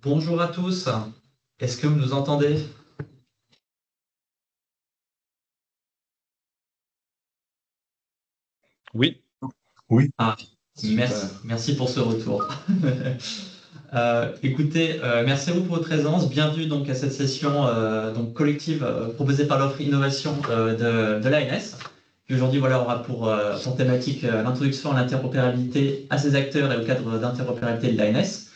Bonjour à tous, est-ce que vous nous entendez? Oui. Oui. Ah, merci pour ce retour. Écoutez, merci à vous pour votre présence. Bienvenue donc à cette session donc collective proposée par l'offre innovation de l'ANS. Qui aujourd'hui aura pour thématique l'introduction à l'interopérabilité à ses acteurs et au cadre d'interopérabilité de l'ANS.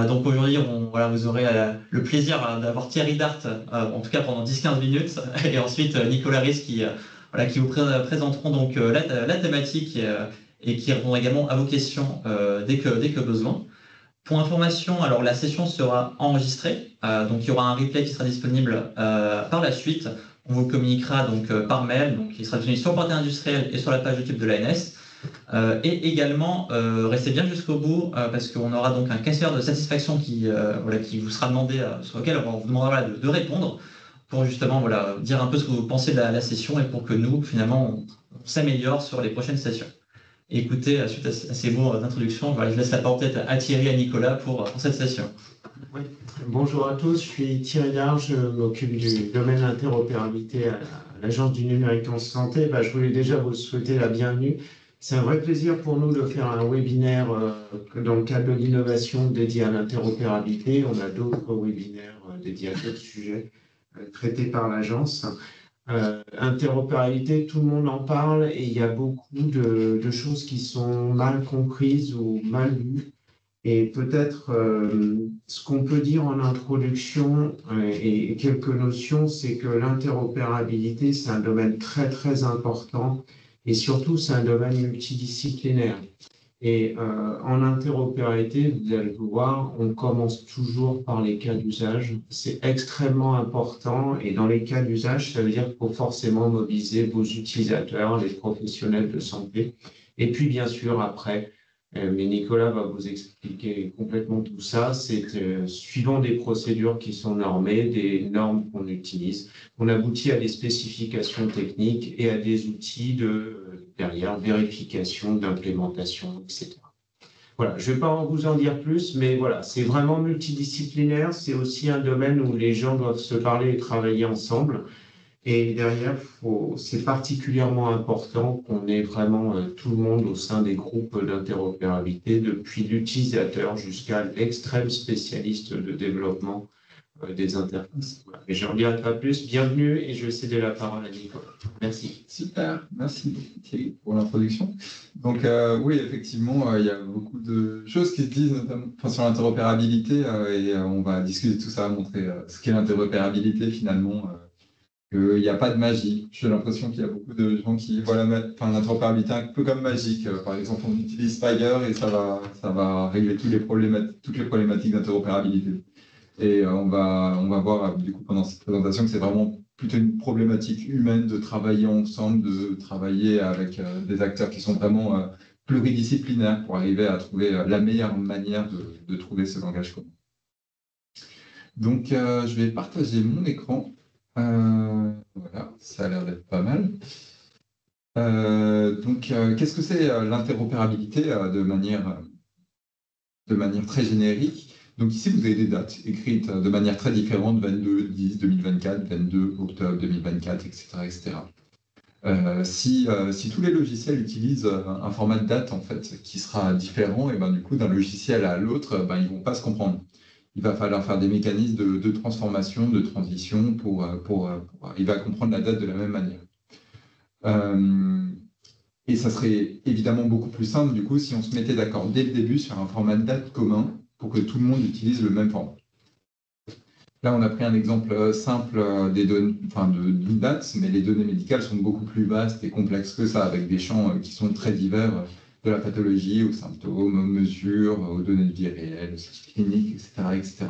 Donc aujourd'hui, vous aurez le plaisir d'avoir Thierry Dart, en tout cas pendant 10-15 minutes, et ensuite Nicolas Riz qui vous présenteront donc la thématique et qui répondront également à vos questions dès que besoin. Pour information, alors la session sera enregistrée, donc il y aura un replay qui sera disponible par la suite. On vous le communiquera donc par mail, donc il sera disponible sur le portail industriel et sur la page YouTube de l'ANS. Et également, restez bien jusqu'au bout parce qu'on aura donc un questionnaire de satisfaction qui vous sera demandé, sur lequel on vous demandera de répondre pour justement dire un peu ce que vous pensez de la session et pour que nous, finalement, on s'améliore sur les prochaines sessions. Et écoutez, suite à ces mots d'introduction, je laisse la parole peut-être à Thierry et à Nicolas pour cette session. Oui. Bonjour à tous, je suis Thierry Dart, je m'occupe du domaine interopérabilité à l'Agence du numérique en santé. Je voulais déjà vous souhaiter la bienvenue. C'est un vrai plaisir pour nous de faire un webinaire dans le cadre de l'innovation dédié à l'interopérabilité. On a d'autres webinaires dédiés à d'autres sujets traités par l'agence. Interopérabilité, tout le monde en parle et il y a beaucoup de choses qui sont mal comprises ou mal vues. Et peut-être ce qu'on peut dire en introduction et quelques notions, c'est que l'interopérabilité, c'est un domaine très, très important et surtout, c'est un domaine multidisciplinaire. Et en interopérabilité, vous allez le voir, on commence toujours par les cas d'usage. C'est extrêmement important et dans les cas d'usage, ça veut dire qu'il faut forcément mobiliser vos utilisateurs, les professionnels de santé. Et puis, bien sûr, après, mais Nicolas va vous expliquer complètement tout ça. C'est suivant des procédures qui sont normées, des normes qu'on utilise, on aboutit à des spécifications techniques et à des outils derrière vérification, d'implémentation, etc. Voilà, je ne vais pas vous en dire plus, mais voilà, c'est vraiment multidisciplinaire. C'est aussi un domaine où les gens doivent se parler et travailler ensemble. Et derrière, c'est particulièrement important qu'on ait vraiment tout le monde au sein des groupes d'interopérabilité, depuis l'utilisateur jusqu'à l'extrême spécialiste de développement des interfaces. Voilà. Et je n'en dirai pas plus. Bienvenue et je vais céder la parole à Nicolas. Merci. Super, merci Thierry pour l'introduction. Donc oui, effectivement, il y a beaucoup de choses qui se disent notamment sur l'interopérabilité et on va discuter de tout ça, montrer ce qu'est l'interopérabilité finalement. Il n'y a pas de magie. J'ai l'impression qu'il y a beaucoup de gens qui voient l'interopérabilité un peu comme magique. Par exemple, on utilise Spyder et ça va régler toutes les problématiques d'interopérabilité. Et on va voir du coup pendant cette présentation que c'est vraiment plutôt une problématique humaine de travailler ensemble, de travailler avec des acteurs qui sont vraiment pluridisciplinaires pour arriver à trouver la meilleure manière de trouver ce langage commun. Donc, je vais partager mon écran. Voilà, ça a l'air d'être pas mal. Qu'est-ce que c'est l'interopérabilité de manière très générique? Donc ici, vous avez des dates écrites de manière très différente, 22/10/2024, 22 octobre 2024, etc. etc. Si tous les logiciels utilisent un format de date en fait, qui sera différent, et ben, du coup, d'un logiciel à l'autre, ils ne vont pas se comprendre. Il va falloir faire des mécanismes de transformation, de transition pour arriver à comprendre la date de la même manière. Et ça serait évidemment beaucoup plus simple, du coup, si on se mettait d'accord dès le début sur un format de date commun pour que tout le monde utilise le même format. Là, on a pris un exemple simple d'une date, mais les données médicales sont beaucoup plus vastes et complexes que ça, avec des champs qui sont très divers, de la pathologie aux symptômes, aux mesures, aux données de vie réelle, aux statistiques cliniques, etc., etc.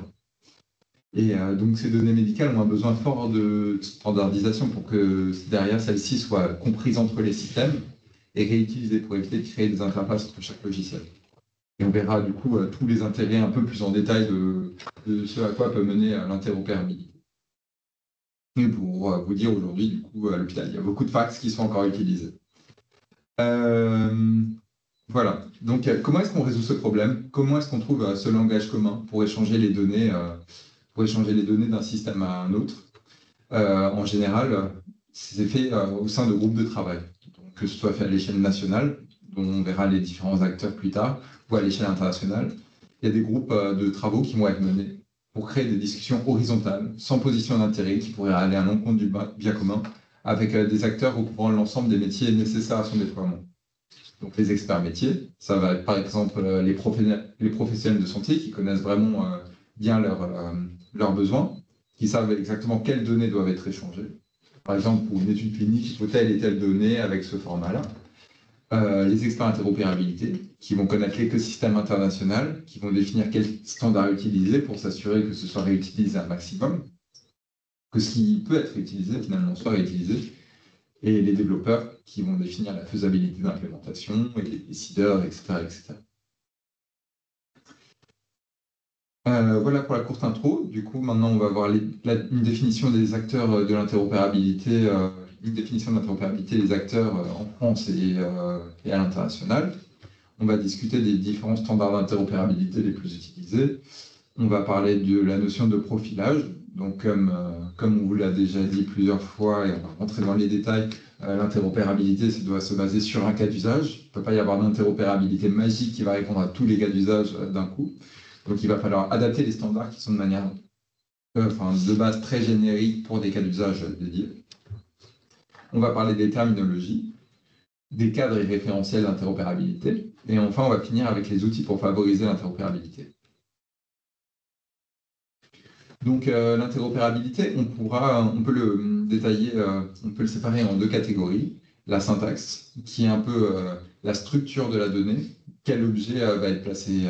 Et donc, ces données médicales ont un besoin fort de standardisation pour que derrière celles-ci soient comprises entre les systèmes et réutilisées pour éviter de créer des interfaces entre chaque logiciel. Et on verra du coup tous les intérêts un peu plus en détail de ce à quoi peut mener l'interopérabilité. Et pour vous dire aujourd'hui, du coup, à l'hôpital, il y a beaucoup de fax qui sont encore utilisés. Voilà. Donc, comment est-ce qu'on résout ce problème? Comment est-ce qu'on trouve ce langage commun pour échanger les données, d'un système à un autre? En général, c'est fait au sein de groupes de travail. Donc, que ce soit fait à l'échelle nationale, dont on verra les différents acteurs plus tard, ou à l'échelle internationale. Il y a des groupes de travaux qui vont être menés pour créer des discussions horizontales, sans position d'intérêt, qui pourraient aller à l'encontre du bien commun, avec des acteurs recouvrant l'ensemble des métiers nécessaires à son déploiement. Donc les experts métiers, ça va être par exemple les professionnels de santé qui connaissent vraiment bien leurs besoins, qui savent exactement quelles données doivent être échangées. Par exemple, pour une étude clinique, il faut telle et telle donnée avec ce format-là. Les experts interopérabilité, qui vont connaître l'écosystème international, qui vont définir quels standards utiliser pour s'assurer que ce soit réutilisé un maximum, que ce qui peut être réutilisé finalement soit réutilisé, et les développeurs qui vont définir la faisabilité d'implémentation, et les décideurs, etc. etc. Voilà pour la courte intro. Du coup, maintenant, on va voir une définition des acteurs de l'interopérabilité, une définition de l'interopérabilité des acteurs en France et à l'international. On va discuter des différents standards d'interopérabilité les plus utilisés. On va parler de la notion de profilage. Donc, comme on vous l'a déjà dit plusieurs fois, et on va rentrer dans les détails, l'interopérabilité doit se baser sur un cas d'usage. Il ne peut pas y avoir d'interopérabilité magique qui va répondre à tous les cas d'usage d'un coup. Donc, il va falloir adapter les standards qui sont de base très génériques pour des cas d'usage dédiés. On va parler des terminologies, des cadres et référentiels d'interopérabilité. Et enfin, on va finir avec les outils pour favoriser l'interopérabilité. Donc, l'interopérabilité, on peut le détailler, on peut le séparer en deux catégories. La syntaxe, qui est un peu la structure de la donnée, quel objet va être placé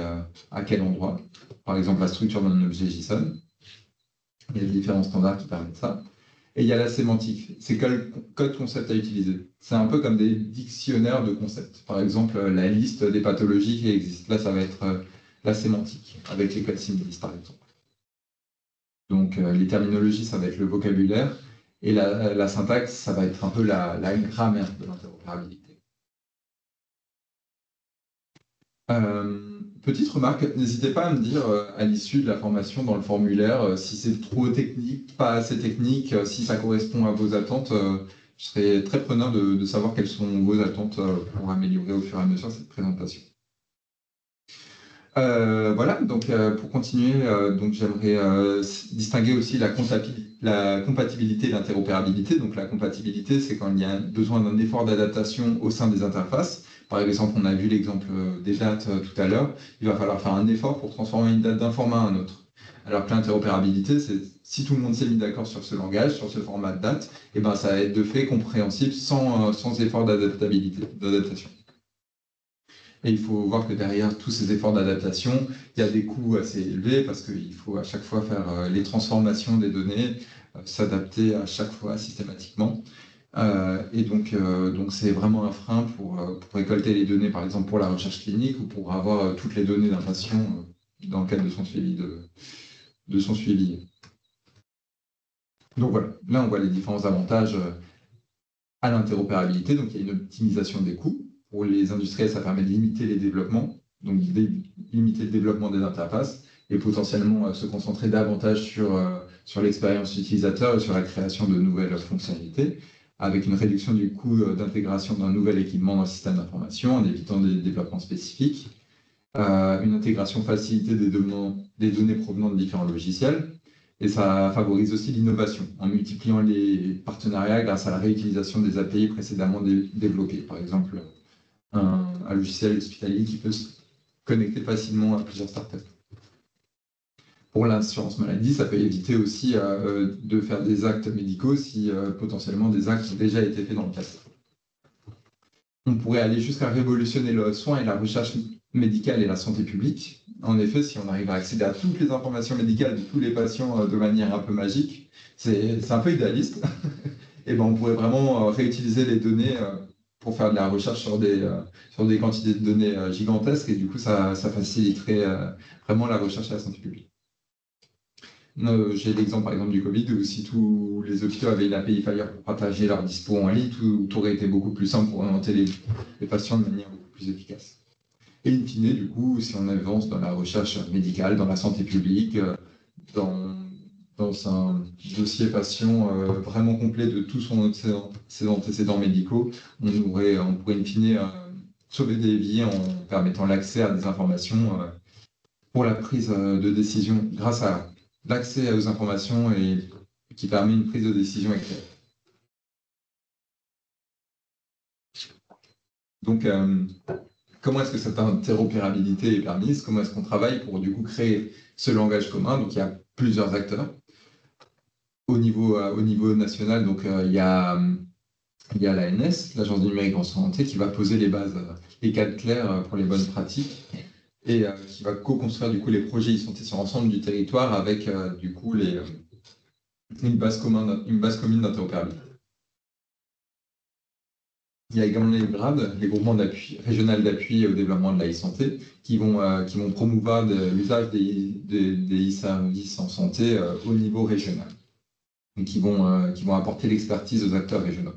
à quel endroit. Par exemple, la structure d'un objet JSON. Il y a différents standards qui permettent ça. Et il y a la sémantique, c'est quel code concept à utiliser. C'est un peu comme des dictionnaires de concepts. Par exemple, la liste des pathologies qui existent. Là, ça va être la sémantique, avec les codes similis, par exemple. Donc, les terminologies, ça va être le vocabulaire, et la syntaxe, ça va être un peu la grammaire de l'interopérabilité. Petite remarque, n'hésitez pas à me dire à l'issue de la formation dans le formulaire si c'est trop technique, pas assez technique, si ça correspond à vos attentes. Je serais très preneur de savoir quelles sont vos attentes pour améliorer au fur et à mesure cette présentation. Voilà, donc pour continuer, donc j'aimerais distinguer aussi la compatibilité et l'interopérabilité. Donc la compatibilité, c'est quand il y a besoin d'un effort d'adaptation au sein des interfaces. Par exemple, on a vu l'exemple des dates tout à l'heure. Il va falloir faire un effort pour transformer une date d'un format à un autre. Alors que l'interopérabilité, c'est si tout le monde s'est mis d'accord sur ce langage, sur ce format de date, et ben ça va être de fait compréhensible sans effort d'adaptation. Et il faut voir que derrière tous ces efforts d'adaptation, il y a des coûts assez élevés parce qu'il faut à chaque fois faire les transformations des données, s'adapter à chaque fois systématiquement. Et donc c'est vraiment un frein pour récolter les données, par exemple pour la recherche clinique ou pour avoir toutes les données d'un patient dans le cadre de son suivi. Donc voilà, là on voit les différents avantages à l'interopérabilité. Donc il y a une optimisation des coûts. Pour les industriels, ça permet de limiter les développements, donc limiter le développement des interfaces et potentiellement se concentrer davantage sur l'expérience utilisateur et sur la création de nouvelles fonctionnalités, avec une réduction du coût d'intégration d'un nouvel équipement dans le système d'information en évitant des développements spécifiques, une intégration facilitée des données provenant de différents logiciels, et ça favorise aussi l'innovation en multipliant les partenariats grâce à la réutilisation des API précédemment développés. Par exemple, un logiciel hospitalier qui peut se connecter facilement à plusieurs startups. Pour l'assurance maladie, ça peut éviter aussi de faire des actes médicaux si potentiellement des actes ont déjà été faits dans le passé. On pourrait aller jusqu'à révolutionner le soin et la recherche médicale et la santé publique. En effet, si on arrive à accéder à toutes les informations médicales de tous les patients de manière un peu magique, c'est un peu idéaliste, et ben on pourrait vraiment réutiliser les données pour faire de la recherche sur des quantités de données gigantesques, et du coup, ça faciliterait vraiment la recherche à la santé publique. J'ai l'exemple, par exemple, du Covid, où si tous les hôpitaux avaient une API Fire pour partager leur dispo en ligne, tout aurait été beaucoup plus simple pour orienter les patients de manière beaucoup plus efficace. Et in fine, du coup, si on avance dans la recherche médicale, dans la santé publique, dans, dans un dossier patient vraiment complet de tous ses antécédents médicaux, on pourrait in fine sauver des vies en permettant l'accès à des informations pour la prise de décision grâce à l'accès aux informations et qui permet une prise de décision éclairée. Donc, comment est-ce que cette interopérabilité est permise? Comment est-ce qu'on travaille pour du coup créer ce langage commun? Donc, il y a plusieurs acteurs. Au niveau national, donc, il y a l'ANS, l'Agence du numérique en santé, qui va poser les bases, les cadres clairs pour les bonnes pratiques et qui va co-construire du coup les projets e-santé sur l'ensemble du territoire avec du coup une base commune d'interopérabilité. Il y a également les GRAD, les groupements régionaux d'appui au développement de la e-santé, qui vont promouvoir l'usage des e-services en santé au niveau régional, donc qui vont apporter l'expertise aux acteurs régionaux.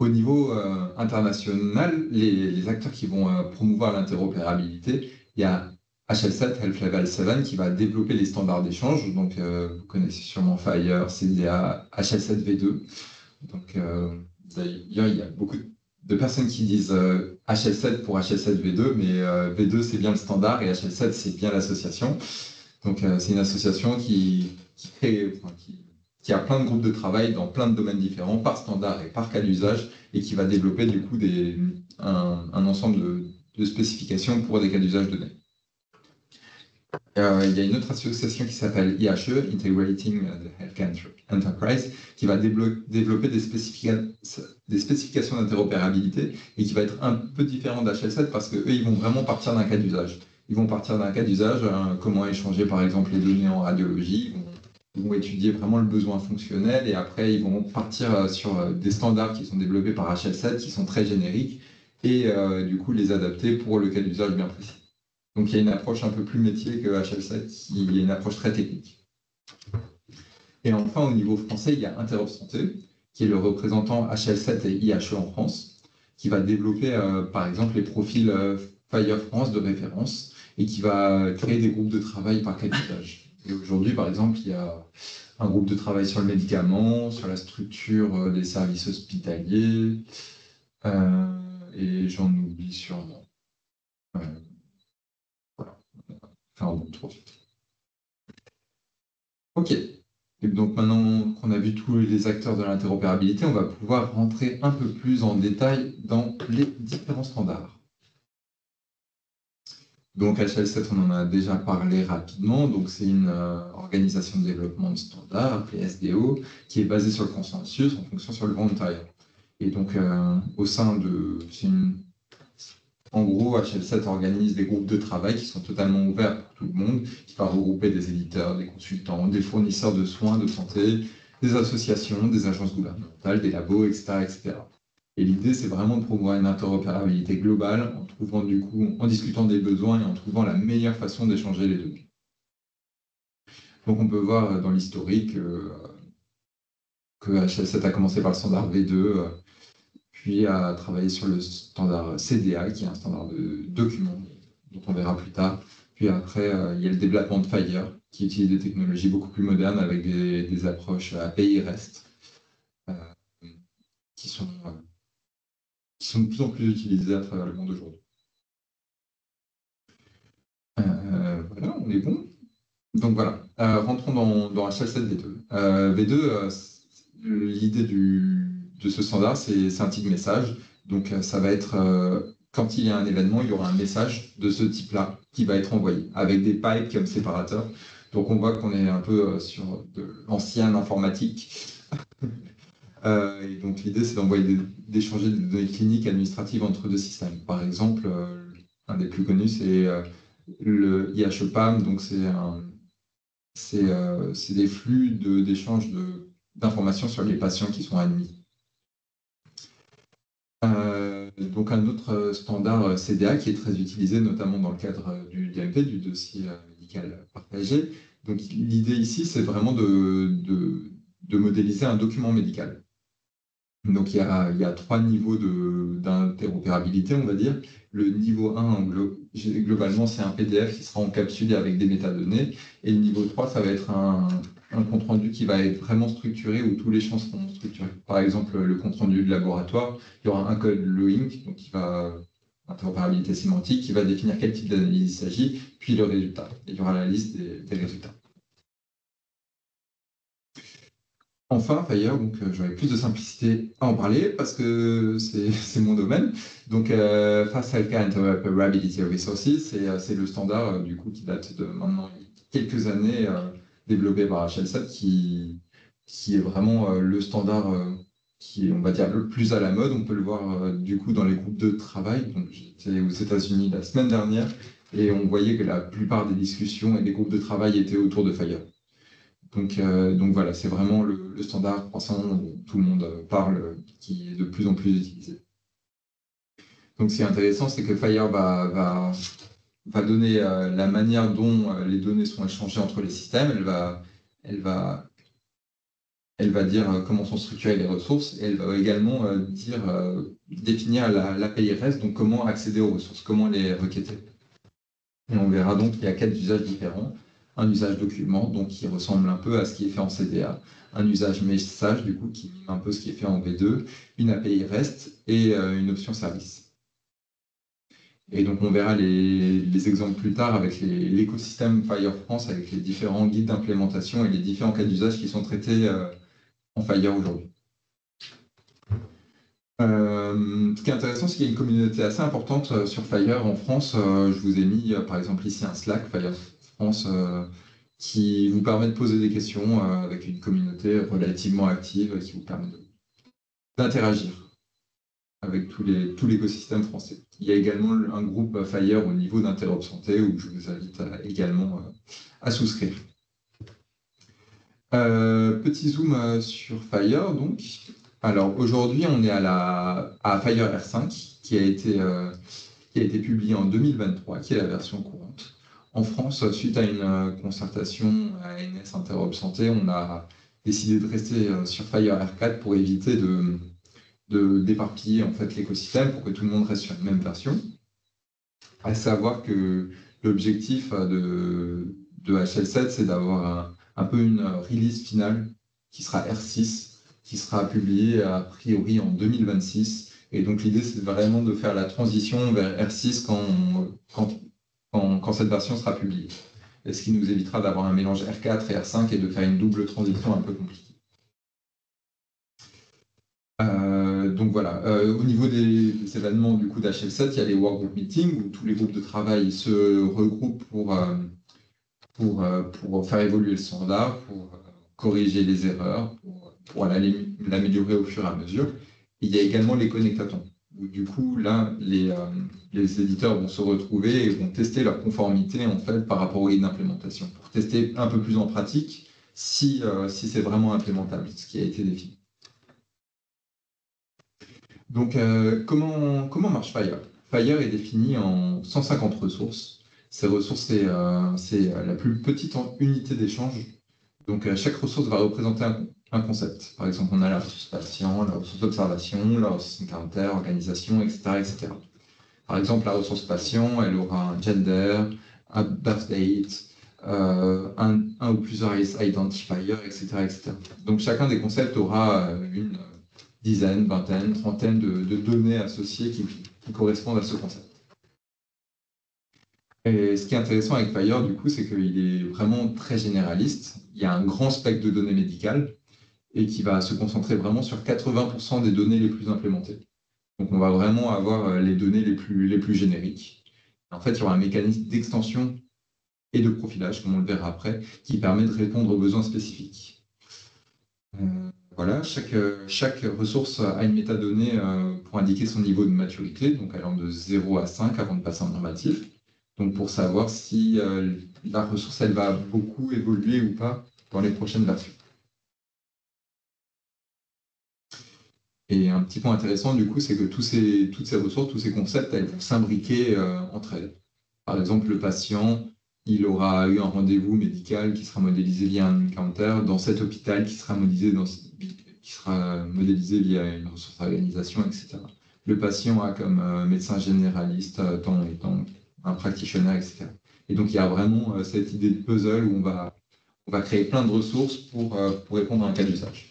Au niveau international, les acteurs qui vont promouvoir l'interopérabilité, il y a HL7, Health Level 7, qui va développer les standards d'échange. Donc, vous connaissez sûrement FHIR, CDA, HL7 V2. Donc, d'ailleurs, il y a beaucoup de personnes qui disent HL7 pour HL7 V2, mais V2, c'est bien le standard et HL7, c'est bien l'association. Donc, c'est une association qui a plein de groupes de travail dans plein de domaines différents, par standard et par cas d'usage, et qui va développer du coup un ensemble de spécifications pour des cas d'usage donnés. Il y a une autre association qui s'appelle IHE, Integrating the Healthcare Enterprise, qui va développer des spécifications d'interopérabilité et qui va être un peu différent d'HL7 parce qu'eux, ils vont vraiment partir d'un cas d'usage. Ils vont partir d'un cas d'usage, comment échanger par exemple les données en radiologie, ils vont étudier vraiment le besoin fonctionnel et après ils vont partir sur des standards qui sont développés par HL7 qui sont très génériques et du coup les adapter pour le cas d'usage bien précis. Donc il y a une approche un peu plus métier que HL7 qui est une approche très technique. Et enfin au niveau français, il y a Interop Santé qui est le représentant HL7 et IHE en France qui va développer par exemple les profils FHIR France de référence et qui va créer des groupes de travail par cas d'usage. Et aujourd'hui, par exemple, il y a un groupe de travail sur le médicament, sur la structure des services hospitaliers, et j'en oublie sûrement. Voilà, faire un bon tour. Ok, et donc maintenant qu'on a vu tous les acteurs de l'interopérabilité, on va pouvoir rentrer un peu plus en détail dans les différents standards. Donc HL7, on en a déjà parlé rapidement. Donc c'est une organisation de développement de standards, appelée SDO, qui est basée sur le consensus en fonction sur le volontariat. Et donc au sein de... En gros, HL7 organise des groupes de travail qui sont totalement ouverts pour tout le monde, qui va regrouper des éditeurs, des consultants, des fournisseurs de soins de santé, des associations, des agences gouvernementales, des labos, etc. etc. Et l'idée, c'est vraiment de promouvoir une interopérabilité globale en trouvant du coup, en discutant des besoins et en trouvant la meilleure façon d'échanger les données. Donc, on peut voir dans l'historique que HL7 a commencé par le standard V2, puis a travaillé sur le standard CDA, qui est un standard de document, dont on verra plus tard. Puis après, il y a le développement de FHIR, qui utilise des technologies beaucoup plus modernes avec des approches API REST, qui sont de plus en plus utilisées à travers le monde aujourd'hui. Voilà, on est bon. Donc voilà, rentrons dans HL7 V2. V2, l'idée de ce standard, c'est un type message. Donc ça va être, quand il y a un événement, il y aura un message de ce type-là qui va être envoyé, avec des pipes comme séparateurs. Donc on voit qu'on est un peu sur de l'ancienne informatique. Et donc l'idée, c'est d'échanger des données cliniques administratives entre deux systèmes. Par exemple, un des plus connus, c'est le IHEPAM, donc c'est des flux d'échange d'informations sur les patients qui sont admis. Donc un autre standard CDA qui est très utilisé notamment dans le cadre du DMP, du dossier médical partagé. Donc l'idée ici, c'est vraiment de modéliser un document médical. Donc, il y a trois niveaux d'interopérabilité, on va dire. Le niveau 1, globalement, c'est un PDF qui sera encapsulé avec des métadonnées. Et le niveau 3, ça va être un compte-rendu qui va être vraiment structuré, où tous les champs seront structurés. Par exemple, le compte-rendu de laboratoire, il y aura un code LOINC, donc interopérabilité sémantique, qui va définir quel type d'analyse il s'agit, puis le résultat. Et il y aura la liste des résultats. Enfin, Fire, donc j'aurai plus de simplicité à en parler parce que c'est mon domaine. Donc, Fast Healthcare Interoperability Resources, c'est le standard du coup qui date de maintenant quelques années, développé par HL7, qui est vraiment le standard qui est, on va dire, le plus à la mode. On peut le voir du coup dans les groupes de travail. Donc, j'étais aux États-Unis la semaine dernière et on voyait que la plupart des discussions et des groupes de travail étaient autour de Fire. Donc voilà, c'est vraiment le standard croissant dont tout le monde parle, qui est de plus en plus utilisé. Donc ce qui est intéressant, c'est que Fire va donner la manière dont les données sont échangées entre les systèmes. Elle va dire comment sont structurées les ressources, et elle va également définir l'API REST, donc comment accéder aux ressources, comment les requêter. Et on verra donc qu'il y a 4 usages différents. Un usage document, donc qui ressemble un peu à ce qui est fait en CDA. Un usage message, du coup, qui mime un peu ce qui est fait en V2. Une API REST et une option service. Et donc, on verra les exemples plus tard avec l'écosystème Fire France, avec les différents guides d'implémentation et les différents cas d'usage qui sont traités en Fire aujourd'hui. Ce qui est intéressant, c'est qu'il y a une communauté assez importante sur Fire en France. Je vous ai mis, par exemple, ici un Slack, Fire France, qui vous permet de poser des questions avec une communauté relativement active qui vous permet d'interagir avec tout l'écosystème français. Il y a également un groupe Fire au niveau d'Interop Santé où je vous invite également à souscrire. Petit zoom sur Fire, donc. Alors aujourd'hui, on est à Fire R5 qui a été publié en 2023, qui est la version courante. En France, suite à une concertation à ANS Interop Santé, on a décidé de rester sur Fire R4 pour éviter d'éparpiller en fait l'écosystème, pour que tout le monde reste sur une même version. À savoir que l'objectif de HL7, c'est d'avoir un peu une release finale qui sera R6, qui sera publiée a priori en 2026. Et donc l'idée, c'est vraiment de faire la transition vers R6 quand cette version sera publiée. Et ce qui nous évitera d'avoir un mélange R4 et R5 et de faire une double transition un peu compliquée. Donc voilà, au niveau des événements du coup d'HL7, il y a les workgroup meetings où tous les groupes de travail se regroupent pour faire évoluer le standard, pour corriger les erreurs, pour l'améliorer au fur et à mesure. Et il y a également les connectatons, où du coup, là, les éditeurs vont se retrouver et vont tester leur conformité en fait, par rapport au guide d'implémentation, pour tester un peu plus en pratique si c'est vraiment implémentable, ce qui a été défini. Donc, comment marche Fire? Fire est défini en 150 ressources. Ces ressources, c'est la plus petite unité d'échange. Donc, chaque ressource va représenter un concept. Par exemple, on a la ressource patient, la ressource d'observation, la ressource encounter, organisation, etc., etc. Par exemple, la ressource patient, elle aura un gender, un birth date, un ou plusieurs identifiers, etc., etc. Donc, chacun des concepts aura une dizaine, vingtaine, trentaine de données associées qui correspondent à ce concept. Et ce qui est intéressant avec Fire, du coup, c'est qu'il est vraiment très généraliste. Il y a un grand spectre de données médicales et qui va se concentrer vraiment sur 80% des données les plus implémentées. Donc, on va vraiment avoir les données les plus génériques. En fait, il y aura un mécanisme d'extension et de profilage, comme on le verra après, qui permet de répondre aux besoins spécifiques. Voilà, chaque ressource a une métadonnée pour indiquer son niveau de maturité, donc allant de 0 à 5 avant de passer en normatif. Donc pour savoir si la ressource elle va beaucoup évoluer ou pas dans les prochaines versions. Et un petit point intéressant du coup, c'est que toutes ces ressources, tous ces concepts, elles vont s'imbriquer entre elles. Par exemple, le patient, il aura eu un rendez-vous médical qui sera modélisé via un encounter dans cet hôpital qui sera sera modélisé via une ressource organisation, etc. Le patient a comme médecin généraliste tant et tant, un practitioner, etc. Et donc, il y a vraiment cette idée de puzzle où on va créer plein de ressources pour répondre à un cas d'usage.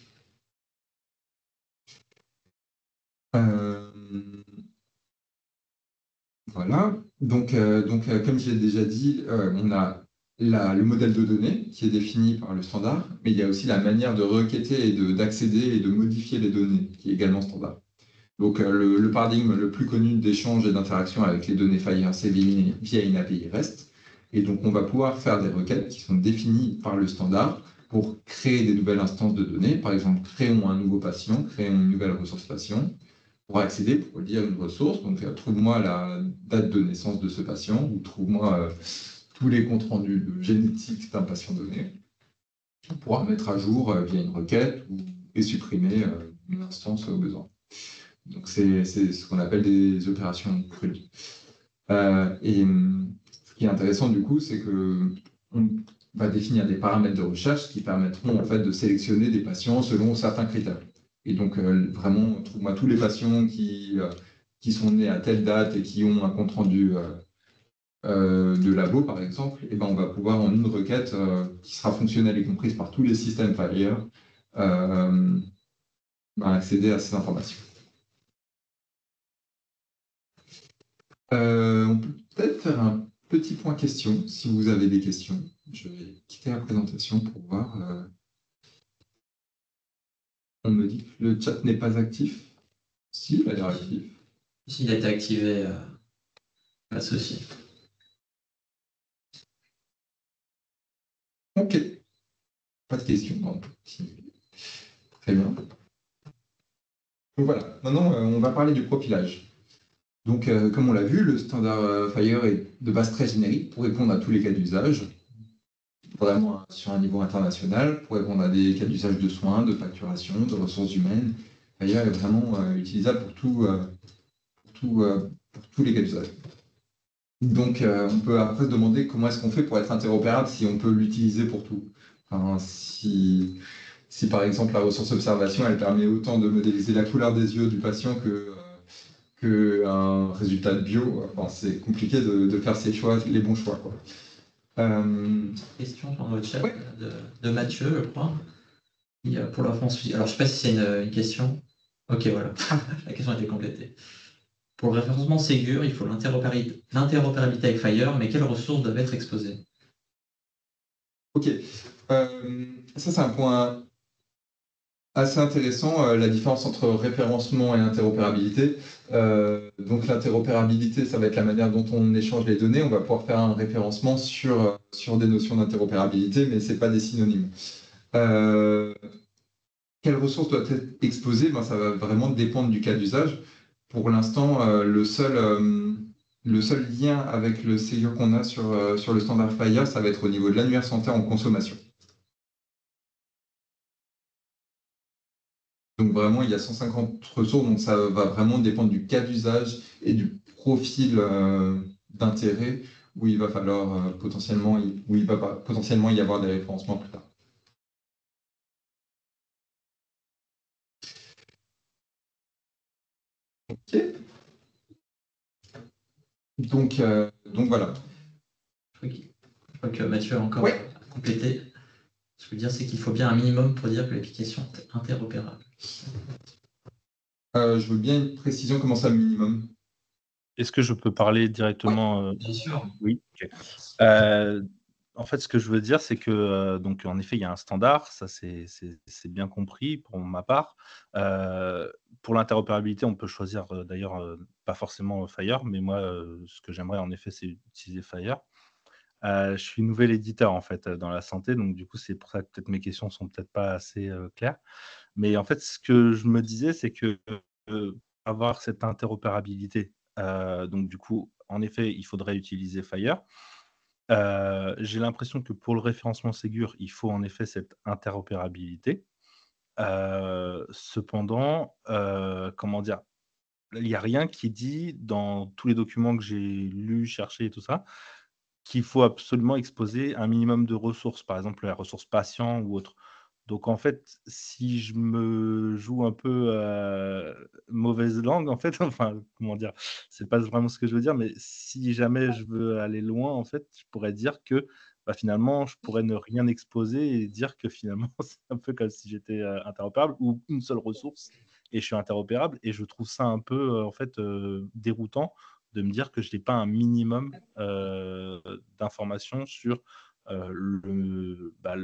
Voilà. Donc, comme je l'ai déjà dit, on a le modèle de données qui est défini par le standard, mais il y a aussi la manière de requêter et d'accéder et de modifier les données qui est également standard. Donc, le paradigme le plus connu d'échange et d'interaction avec les données FHIR, c'est via une API REST. Et donc, on va pouvoir faire des requêtes qui sont définies par le standard pour créer des nouvelles instances de données. Par exemple, créons un nouveau patient, créons une nouvelle ressource patient. Pour accéder, pour lire une ressource, donc trouve-moi la date de naissance de ce patient ou trouve-moi tous les comptes rendus de génétique d'un patient donné. On pourra mettre à jour via une requête et supprimer une instance au besoin. Donc, c'est ce qu'on appelle des opérations crudes. Et ce qui est intéressant, du coup, c'est qu'on va définir des paramètres de recherche qui permettront en fait, de sélectionner des patients selon certains critères. Et donc, vraiment, trouve-moi tous les patients qui sont nés à telle date et qui ont un compte rendu de labo, par exemple, et ben, on va pouvoir, en une requête qui sera fonctionnelle et comprise par tous les systèmes FHIR, accéder à ces informations. On peut peut-être faire un petit point question, si vous avez des questions. Je vais quitter la présentation pour voir. On me dit que le chat n'est pas actif. Si, il a l'air actif. S'il a été activé, pas de souci. Ok. Pas de questions. On peut continuer. Très bien. Donc voilà, maintenant on va parler du profilage. Donc comme on l'a vu, le standard FHIR est de base très générique pour répondre à tous les cas d'usage, vraiment sur un niveau international, pour répondre à des cas d'usage de soins, de facturation, de ressources humaines. FHIR est vraiment utilisable pour tous les cas d'usage. Donc on peut après se demander comment est-ce qu'on fait pour être interopérable si on peut l'utiliser pour tout. Enfin, si par exemple la ressource observation, elle permet autant de modéliser la couleur des yeux du patient qu'un résultat de bio, enfin, c'est compliqué de faire ses choix, les bons choix, quoi. Question dans le chat Ouais. de Mathieu, je crois. Pour la France. Alors, je ne sais pas si c'est une question. Ok, voilà. La question a été complétée. Pour le référencement Ségur, il faut l'interopérabilité avec FHIR, mais quelles ressources doivent être exposées? Ok. Ça, c'est un point assez intéressant, la différence entre référencement et interopérabilité. Donc, l'interopérabilité, ça va être la manière dont on échange les données. On va pouvoir faire un référencement sur des notions d'interopérabilité, mais ce n'est pas des synonymes. Quelles ressources doivent être exposées? Ça va vraiment dépendre du cas d'usage. Pour l'instant, le seul lien avec le Ségur qu'on a sur le standard FHIR, ça va être au niveau de l'annuaire santé en consommation. Donc vraiment, il y a 150 ressources, donc ça va vraiment dépendre du cas d'usage et du profil d'intérêt où il va falloir potentiellement y avoir des référencements plus tard. Ok. Donc voilà. Je crois que Mathieu a encore Ouais. complété. Ce que je veux dire, c'est qu'il faut bien un minimum pour dire que l'application est interopérable. Je veux bien une précision, comment ça, minimum? Est-ce que je peux parler directement? Bien sûr. Oui, ok. En fait, ce que je veux dire, c'est que, donc en effet, il y a un standard, ça c'est bien compris pour ma part. Pour l'interopérabilité, on peut choisir, d'ailleurs, pas forcément FHIR, mais moi, ce que j'aimerais en effet, c'est utiliser FHIR. Je suis nouvel éditeur en fait, dans la santé, donc du coup, c'est pour ça que peut-être mes questions sont peut-être pas assez, claires. Mais en fait, ce que je me disais, c'est que, avoir cette interopérabilité, donc du coup, en effet, il faudrait utiliser FHIR. J'ai l'impression que pour le référencement Ségur, il faut en effet cette interopérabilité. Cependant, comment dire? Il n'y a rien qui dit dans tous les documents que j'ai lus, cherchés et tout ça, qu'il faut absolument exposer un minimum de ressources, par exemple la ressource patient ou autre. Donc en fait, si je me joue un peu mauvaise langue, en fait, enfin, comment dire? C'est pas vraiment ce que je veux dire, mais si jamais je veux aller loin, en fait, je pourrais dire que, bah, finalement, je pourrais ne rien exposer et dire que finalement, c'est un peu comme si j'étais, interopérable ou une seule ressource et je suis interopérable et je trouve ça un peu, en fait, déroutant de me dire que je n'ai pas un minimum, d'informations sur, bah,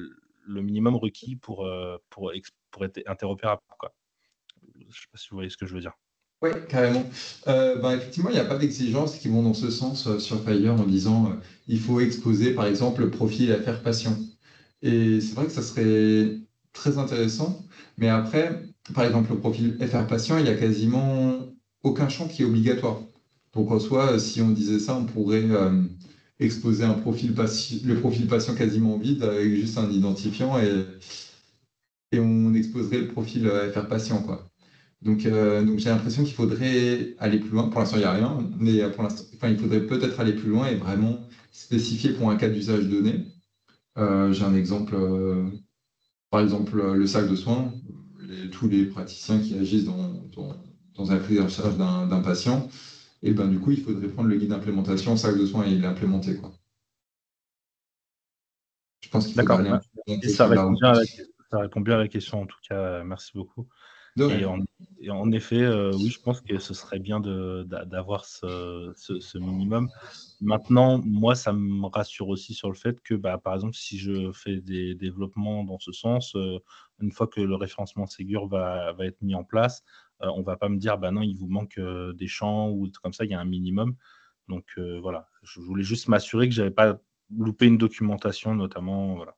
le minimum requis pour être interopérable, quoi. Je sais pas si vous voyez ce que je veux dire? Oui, carrément. Effectivement, il n'y a pas d'exigences qui vont dans ce sens sur Fire en disant il faut exposer par exemple le profil FR patient. Et c'est vrai que ça serait très intéressant, mais après, par exemple, le profil FR patient, il n'y a quasiment aucun champ qui est obligatoire. Donc en soi, si on disait ça, on pourrait exposer le profil patient quasiment vide avec juste un identifiant et on exposerait le profil FR patient, quoi. Donc j'ai l'impression qu'il faudrait aller plus loin. Pour l'instant, il n'y a rien, mais pour l'instant, enfin, il faudrait peut-être aller plus loin et vraiment spécifier pour un cas d'usage donné. J'ai un exemple, par exemple, le sac de soins. Tous les praticiens qui agissent dans un prise en charge d'un patient, et ben du coup, il faudrait prendre le guide d'implémentation sac de soins et l'implémenter, quoi. Je pense qu'il faudrait D'accord, aller un bah peu plus loin et que celui-là. ça répond bien à la question en tout cas, merci beaucoup. De Et rien. en effet, oui, je pense que ce serait bien d'avoir ce minimum. Maintenant, moi, ça me rassure aussi sur le fait que, bah, par exemple, si je fais des développements dans ce sens, une fois que le référencement Ségur va être mis en place, on va pas me dire: «Bah non, il vous manque, des champs» ou des trucs comme ça, il y a un minimum. Donc voilà, je voulais juste m'assurer que j'avais pas loupé une documentation notamment, voilà.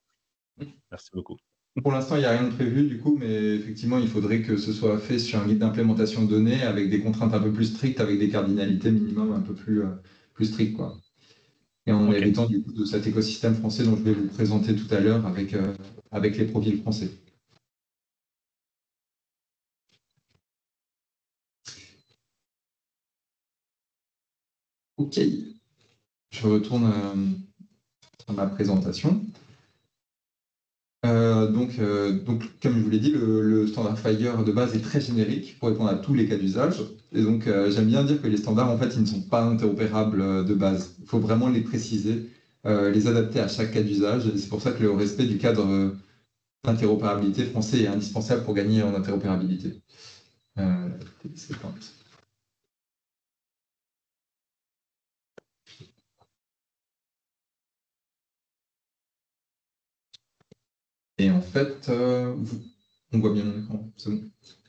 Merci beaucoup. Pour l'instant, il n'y a rien de prévu, du coup, mais effectivement, il faudrait que ce soit fait sur un guide d'implémentation de données avec des contraintes un peu plus strictes, avec des cardinalités minimum un peu plus strictes, quoi. Et en OK. héritant du coup de cet écosystème français dont je vais vous présenter tout à l'heure avec les profils français. Ok, je retourne à ma présentation. Comme je vous l'ai dit, le standard Fire de base est très générique pour répondre à tous les cas d'usage. Et donc, j'aime bien dire que les standards, en fait, ils ne sont pas interopérables de base. Il faut vraiment les préciser, les adapter à chaque cas d'usage. Et c'est pour ça que le respect du cadre d'interopérabilité français est indispensable pour gagner en interopérabilité. C'est pas- Et en fait, on voit bien mon écran, c'est bon.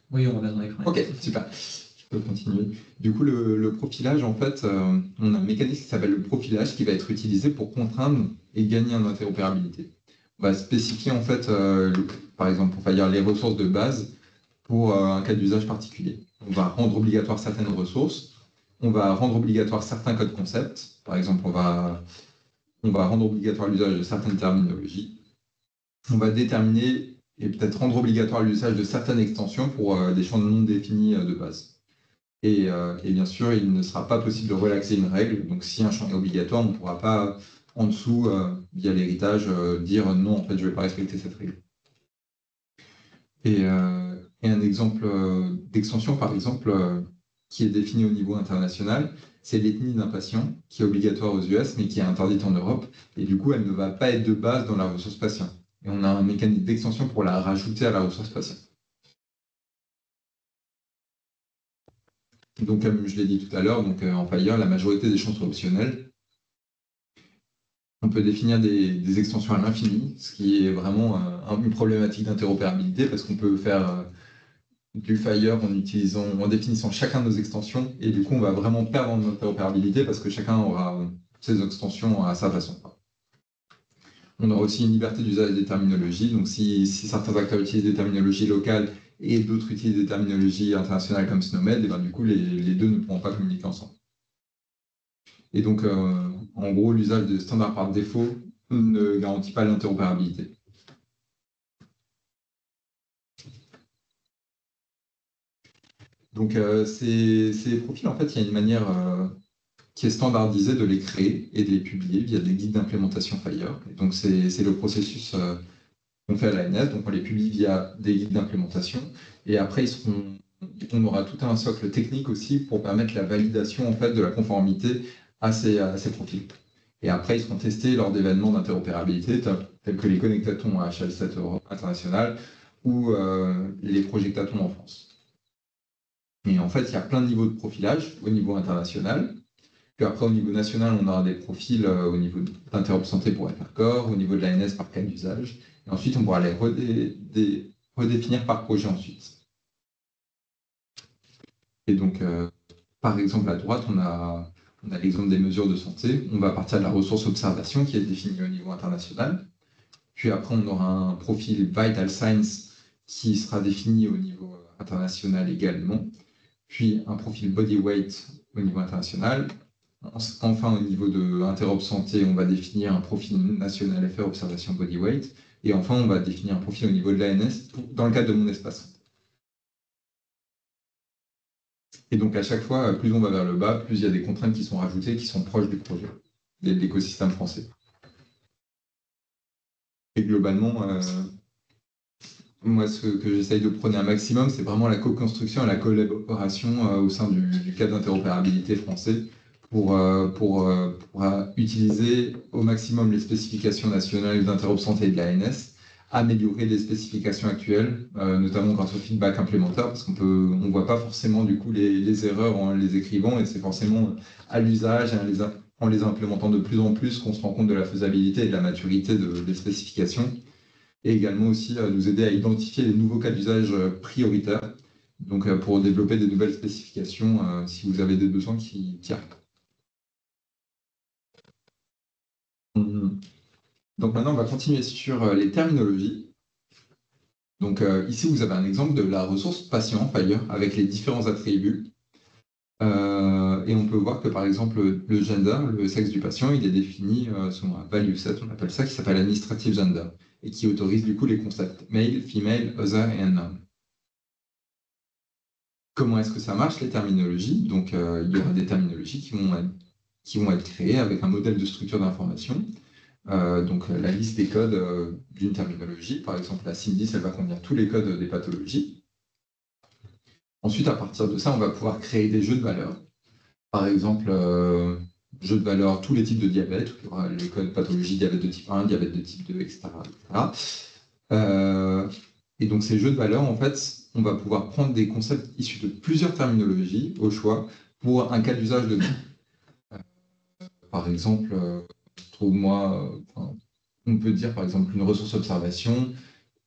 Oui, on va dans l'écran. Ok, super. Je peux continuer. Du coup, le profilage, en fait, on a un mécanisme qui s'appelle le profilage qui va être utilisé pour contraindre et gagner en interopérabilité. On va spécifier, en fait, par exemple, pour Fire, les ressources de base pour un cas d'usage particulier. On va rendre obligatoire certaines ressources. On va rendre obligatoire certains codes concepts. Par exemple, on va rendre obligatoire l'usage de certaines terminologies. On va déterminer et peut-être rendre obligatoire l'usage de certaines extensions pour des champs non définis de base. Et bien sûr, il ne sera pas possible de relaxer une règle. Donc, si un champ est obligatoire, on ne pourra pas, en dessous, via l'héritage, dire non, en fait, je ne vais pas respecter cette règle. Et un exemple d'extension, par exemple, qui est défini au niveau international, c'est l'ethnie d'un patient qui est obligatoire aux US, mais qui est interdite en Europe. Et du coup, elle ne va pas être de base dans la ressource patient. Et on a un mécanisme d'extension pour la rajouter à la ressource patient. Donc, comme je l'ai dit tout à l'heure, en Fire, la majorité des champs sont optionnels. On peut définir des extensions à l'infini, ce qui est vraiment une problématique d'interopérabilité parce qu'on peut faire du Fire en définissant chacun de nos extensions et du coup, on va vraiment perdre en interopérabilité parce que chacun aura ses extensions à sa façon. On aura aussi une liberté d'usage des terminologies. Donc, si certains acteurs utilisent des terminologies locales et d'autres utilisent des terminologies internationales comme SNOMED, et ben, du coup, les deux ne pourront pas communiquer ensemble. Et donc, en gros, l'usage de standards par défaut ne garantit pas l'interopérabilité. Donc, ces profils, en fait, il y a une manière qui est standardisée de les créer et de les publier via des guides d'implémentation Fire. Et donc, c'est le processus qu'on fait à l'ANS, donc on les publie via des guides d'implémentation, et après on aura tout un socle technique aussi pour permettre la validation en fait, de la conformité à ces profils. Et après, ils seront testés lors d'événements d'interopérabilité tels que les connectatons à HL7 international ou les projectatons en France. Et en fait, il y a plein de niveaux de profilage au niveau international. Puis après, au niveau national, on aura des profils au niveau d'Interop Santé pour FR-Corps, au niveau de l'ANS par cas d'usage. Et ensuite, on pourra les redéfinir par projet ensuite. Et donc, par exemple, à droite, on a l'exemple des mesures de santé. On va partir de la ressource observation qui est définie au niveau international. Puis après, on aura un profil Vital Signs qui sera défini au niveau international également. Puis un profil Body Weight au niveau international. Enfin, au niveau de Interop Santé, on va définir un profil national FR Observation Body Weight. Et enfin, on va définir un profil au niveau de l'ANS dans le cadre de mon espace. Et donc, à chaque fois, plus on va vers le bas, plus il y a des contraintes qui sont rajoutées, qui sont proches du projet, de l'écosystème français. Et globalement, moi, ce que j'essaye de prôner un maximum, c'est vraiment la co-construction et la collaboration au sein du cadre d'interopérabilité français pour utiliser au maximum les spécifications nationales d'Interop Santé et de l'ANS, améliorer les spécifications actuelles, notamment grâce au feedback implémentaire, parce qu'on ne voit pas forcément du coup les erreurs en les écrivant, et c'est forcément à l'usage, en les implémentant de plus en plus qu'on se rend compte de la faisabilité et de la maturité des spécifications, et également aussi nous aider à identifier les nouveaux cas d'usage prioritaires, donc pour développer des nouvelles spécifications si vous avez des besoins qui arrivent. Donc maintenant, on va continuer sur les terminologies. Donc ici, vous avez un exemple de la ressource patient Fire avec les différents attributs. Et on peut voir que par exemple, le gender, le sexe du patient, il est défini selon un value set, on appelle ça, qui s'appelle administrative gender, et qui autorise du coup les concepts male, female, other et unknown. Comment est-ce que ça marche, les terminologies? Donc il y aura des terminologies qui vont être créées avec un modèle de structure d'information. Donc la liste des codes d'une terminologie, par exemple la CIM10, elle va contenir tous les codes des pathologies. Ensuite, à partir de ça, on va pouvoir créer des jeux de valeurs. Par exemple, jeux de valeurs, tous les types de diabète, il y aura les codes pathologie, diabète de type 1, diabète de type 2, etc. Et donc ces jeux de valeurs, en fait, on va pouvoir prendre des concepts issus de plusieurs terminologies au choix pour un cas d'usage donné. Par exemple, on peut dire par exemple une ressource observation,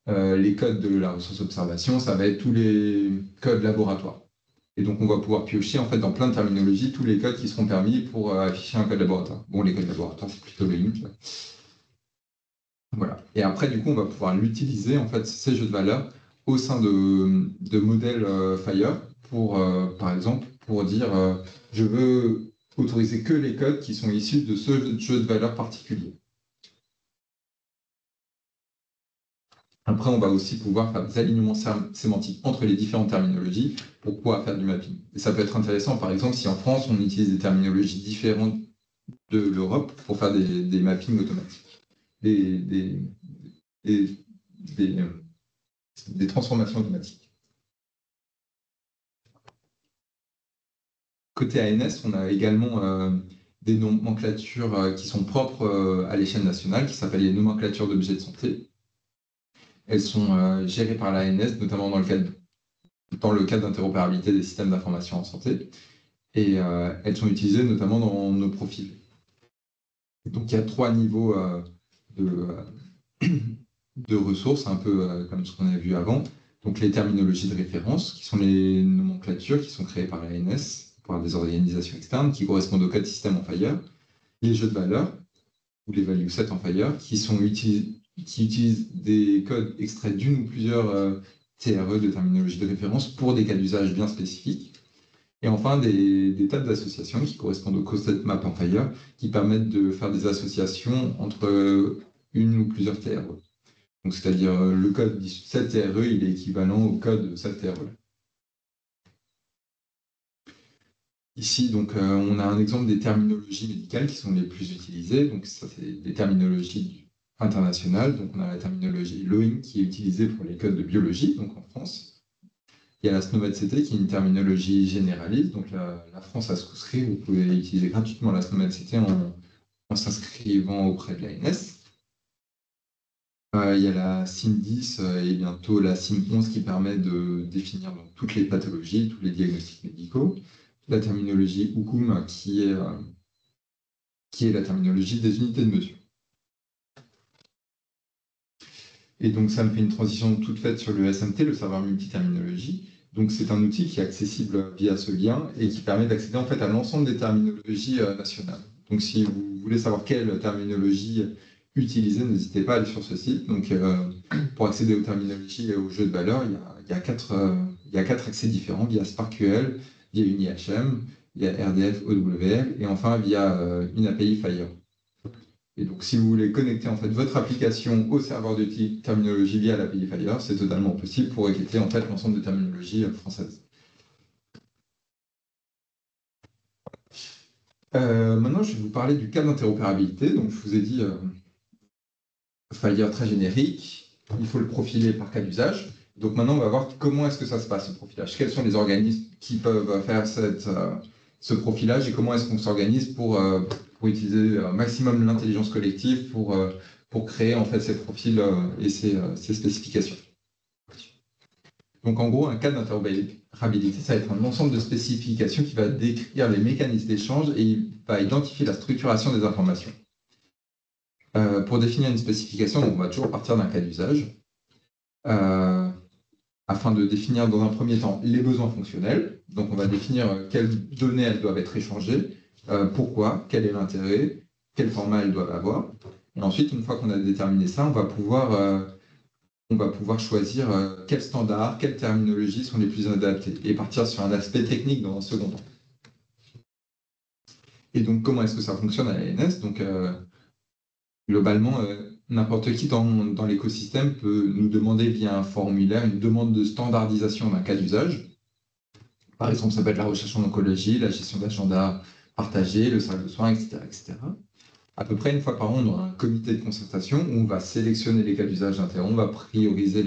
les codes de la ressource observation, ça va être tous les codes laboratoires. Et donc on va pouvoir piocher en fait dans plein de terminologies tous les codes qui seront permis pour afficher un code laboratoire. Bon, les codes laboratoires, c'est plutôt le Linux. Voilà. Et après, du coup, on va pouvoir l'utiliser, en fait, ces jeux de valeurs au sein de modèles Fire pour, par exemple, pour dire je veux autoriser que les codes qui sont issus de ce jeu de valeurs particulier. Après, on va aussi pouvoir faire des alignements sémantiques entre les différentes terminologies pour pouvoir faire du mapping. Et ça peut être intéressant, par exemple, si en France, on utilise des terminologies différentes de l'Europe pour faire des mappings automatiques, des transformations automatiques. Côté ANS, on a également des nomenclatures qui sont propres à l'échelle nationale, qui s'appellent les nomenclatures d'objets de santé. Elles sont gérées par l'ANS, notamment dans le cadre d'interopérabilité des systèmes d'information en santé. Et elles sont utilisées notamment dans nos profils. Donc il y a 3 niveaux de ressources, un peu comme ce qu'on a vu avant. Donc les terminologies de référence, qui sont les nomenclatures qui sont créées par l'ANS, par des organisations externes, qui correspondent au code système en Fire. Les jeux de valeurs, ou les value sets en Fire, qui utilisent des codes extraits d'une ou plusieurs TRE de terminologie de référence pour des cas d'usage bien spécifiques. Et enfin, des tables d'associations qui correspondent au concept map en Fire, qui permettent de faire des associations entre une ou plusieurs TRE. Donc, c'est-à-dire le code de cette TRE, il est équivalent au code de cette TRE. Ici, donc, on a un exemple des terminologies médicales qui sont les plus utilisées. Donc, ça, c'est des terminologies internationales. Donc, on a la terminologie LOIN qui est utilisée pour les codes de biologie, donc en France. Il y a la SNOMED-CT qui est une terminologie généraliste. Donc, la France a souscrit. Vous pouvez utiliser gratuitement la SNOMED-CT en s'inscrivant auprès de l'ANS. Il y a la CIM 10 et bientôt la CIM 11 qui permet de définir donc, toutes les pathologies, tous les diagnostics médicaux. La terminologie UCUM qui est la terminologie des unités de mesure. Et donc, ça me fait une transition toute faite sur le SMT, le serveur multiterminologie. Donc, c'est un outil qui est accessible via ce lien et qui permet d'accéder en fait à l'ensemble des terminologies nationales. Donc, si vous voulez savoir quelle terminologie utiliser, n'hésitez pas à aller sur ce site. Donc, pour accéder aux terminologies et aux jeux de valeurs, il y a quatre accès différents via SparkQL, via une IHM, via RDF, OWL et enfin via une API Fire. Et donc, si vous voulez connecter en fait votre application au serveur de terminologie via l'API Fire, c'est totalement possible pour requêter en fait l'ensemble des terminologies françaises. Maintenant, je vais vous parler du cas d'interopérabilité. Donc, je vous ai dit Fire très générique, il faut le profiler par cas d'usage. Donc, maintenant, on va voir comment est-ce que ça se passe, ce profilage. Quels sont les organismes qui peuvent faire ce profilage et comment est-ce qu'on s'organise pour utiliser un maximum l'intelligence collective pour créer en fait ces profils et ces spécifications. Donc en gros, un cas d'interopérabilité, ça va être un ensemble de spécifications qui va décrire les mécanismes d'échange et il va identifier la structuration des informations. Pour définir une spécification, on va toujours partir d'un cas d'usage afin de définir dans un premier temps les besoins fonctionnels. Donc on va définir quelles données elles doivent être échangées, pourquoi, quel est l'intérêt, quel format elles doivent avoir. Et ensuite, une fois qu'on a déterminé ça, on va pouvoir choisir quels standards, quelles terminologies sont les plus adaptées et partir sur un aspect technique dans un second temps. Et donc, comment est-ce que ça fonctionne à l'ANS? Donc, globalement, n'importe qui dans l'écosystème peut nous demander via un formulaire une demande de standardisation d'un cas d'usage. Par exemple, ça peut être la recherche en oncologie, la gestion d'agenda partagé, le cercle de soins, etc., etc. À peu près une fois par an, on aura un comité de concertation où on va sélectionner les cas d'usage d'intérêt, on va prioriser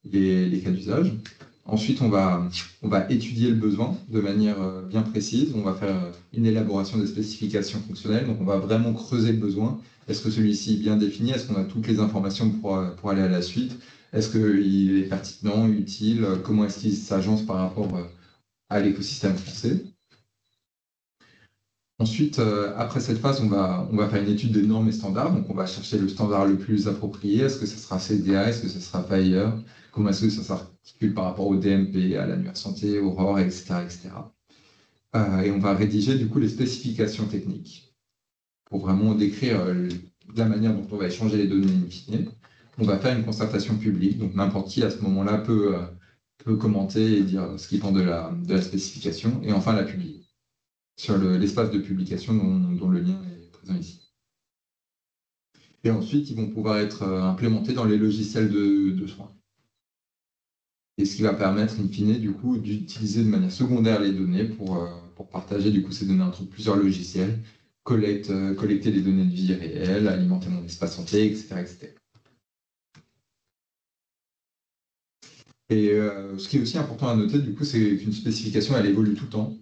les cas d'usage. Ensuite, on va étudier le besoin de manière bien précise. On va faire une élaboration des spécifications fonctionnelles. Donc, on va vraiment creuser le besoin. Est-ce que celui-ci est bien défini? Est-ce qu'on a toutes les informations pour aller à la suite? Est-ce qu'il est pertinent, utile? Comment est-ce qu'il s'agence par rapport à l'écosystème français? Ensuite, après cette phase, on va faire une étude des normes et standards. Donc, on va chercher le standard le plus approprié. Est-ce que ça sera CDA? Est-ce que ça sera Fire? Comment est-ce que ça s'articule par rapport au DMP, à l'annuaire santé, Aurore, etc., etc. Et on va rédiger du coup les spécifications techniques pour vraiment décrire la manière dont on va échanger les données in fine. On va faire une concertation publique. Donc, n'importe qui à ce moment-là peut commenter et dire ce qu'il pense de la spécification. Et enfin, la publier sur l'espace de publication dont le lien est présent ici. Et ensuite, ils vont pouvoir être implémentés dans les logiciels de soins. Et ce qui va permettre, in fine, du coup, d'utiliser de manière secondaire les données pour partager du coup, ces données entre plusieurs logiciels, collecter les données de vie réelle, alimenter mon espace santé, etc. etc. Et ce qui est aussi important à noter, du coup, c'est qu'une spécification, elle évolue tout le temps.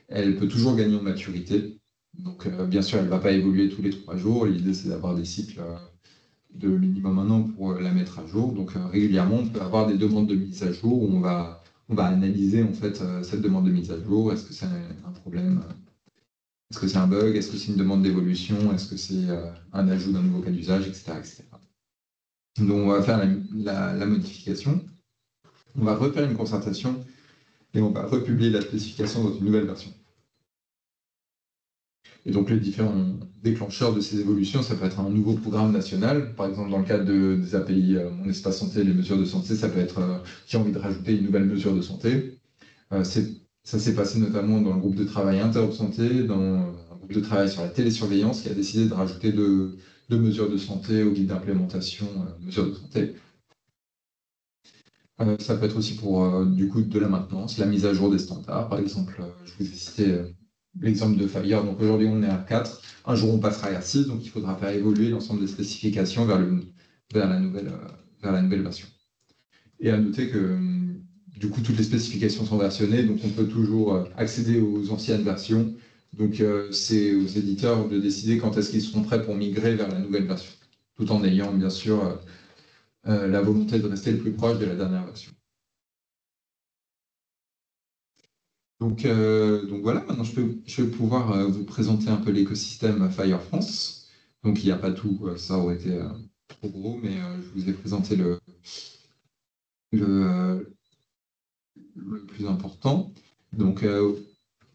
Elle peut toujours gagner en maturité. Donc, bien sûr, elle ne va pas évoluer tous les 3 jours. L'idée, c'est d'avoir des cycles de minimum 1 an pour la mettre à jour. Donc, régulièrement, on peut avoir des demandes de mise à jour où on va analyser en fait cette demande de mise à jour. Est-ce que c'est un problème? Est-ce que c'est un bug? Est-ce que c'est une demande d'évolution? Est-ce que c'est un ajout d'un nouveau cas d'usage, etc., etc. Donc, on va faire la modification. On va refaire une concertation et on va republier la spécification dans une nouvelle version. Et donc, les différents déclencheurs de ces évolutions, ça peut être un nouveau programme national. Par exemple, dans le cadre des API Mon Espace Santé, les mesures de santé, ça peut être j'ai envie de rajouter une nouvelle mesure de santé. Ça s'est passé notamment dans le groupe de travail Interop Santé, dans un groupe de travail sur la télésurveillance qui a décidé de rajouter deux mesures de santé au guide d'implémentation mesures de santé. Ça peut être aussi pour du coup de la maintenance, la mise à jour des standards. Par exemple, je vous ai cité l'exemple de Fire. Donc aujourd'hui, on est à 4. Un jour, on passera à 6. Donc il faudra faire évoluer l'ensemble des spécifications vers la nouvelle version. Et à noter que du coup, toutes les spécifications sont versionnées. Donc on peut toujours accéder aux anciennes versions. Donc c'est aux éditeurs de décider quand est-ce qu'ils seront prêts pour migrer vers la nouvelle version, tout en ayant bien sûr la volonté de rester le plus proche de la dernière version. Donc voilà, maintenant je vais pouvoir vous présenter un peu l'écosystème Fire France. Donc il n'y a pas tout, ça aurait été trop gros, mais je vous ai présenté le plus important. Donc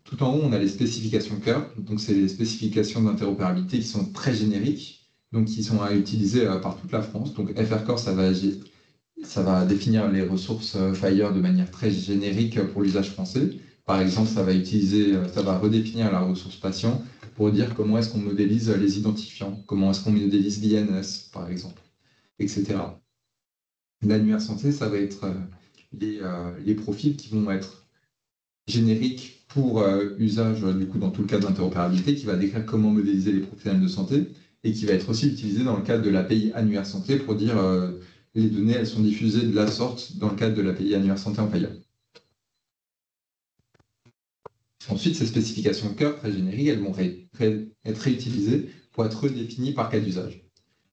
tout en haut, on a les spécifications cœur. Donc c'est les spécifications d'interopérabilité qui sont très génériques, donc qui sont à utiliser par toute la France. Donc FR Core, ça va définir les ressources Fire de manière très générique pour l'usage français. Par exemple, ça va redéfinir la ressource patient pour dire comment est-ce qu'on modélise les identifiants, comment est-ce qu'on modélise l'INS, par exemple, etc. L'annuaire santé, ça va être les profils qui vont être génériques pour usage, du coup, dans tout le cadre d'interopérabilité, qui va décrire comment modéliser les professionnels de santé et qui va être aussi utilisé dans le cadre de l'API annuaire santé pour dire les données, elles sont diffusées de la sorte dans le cadre de l'API annuaire santé en Fire. Ensuite, ces spécifications cœur très génériques, elles vont être réutilisées pour être redéfinies par cas d'usage.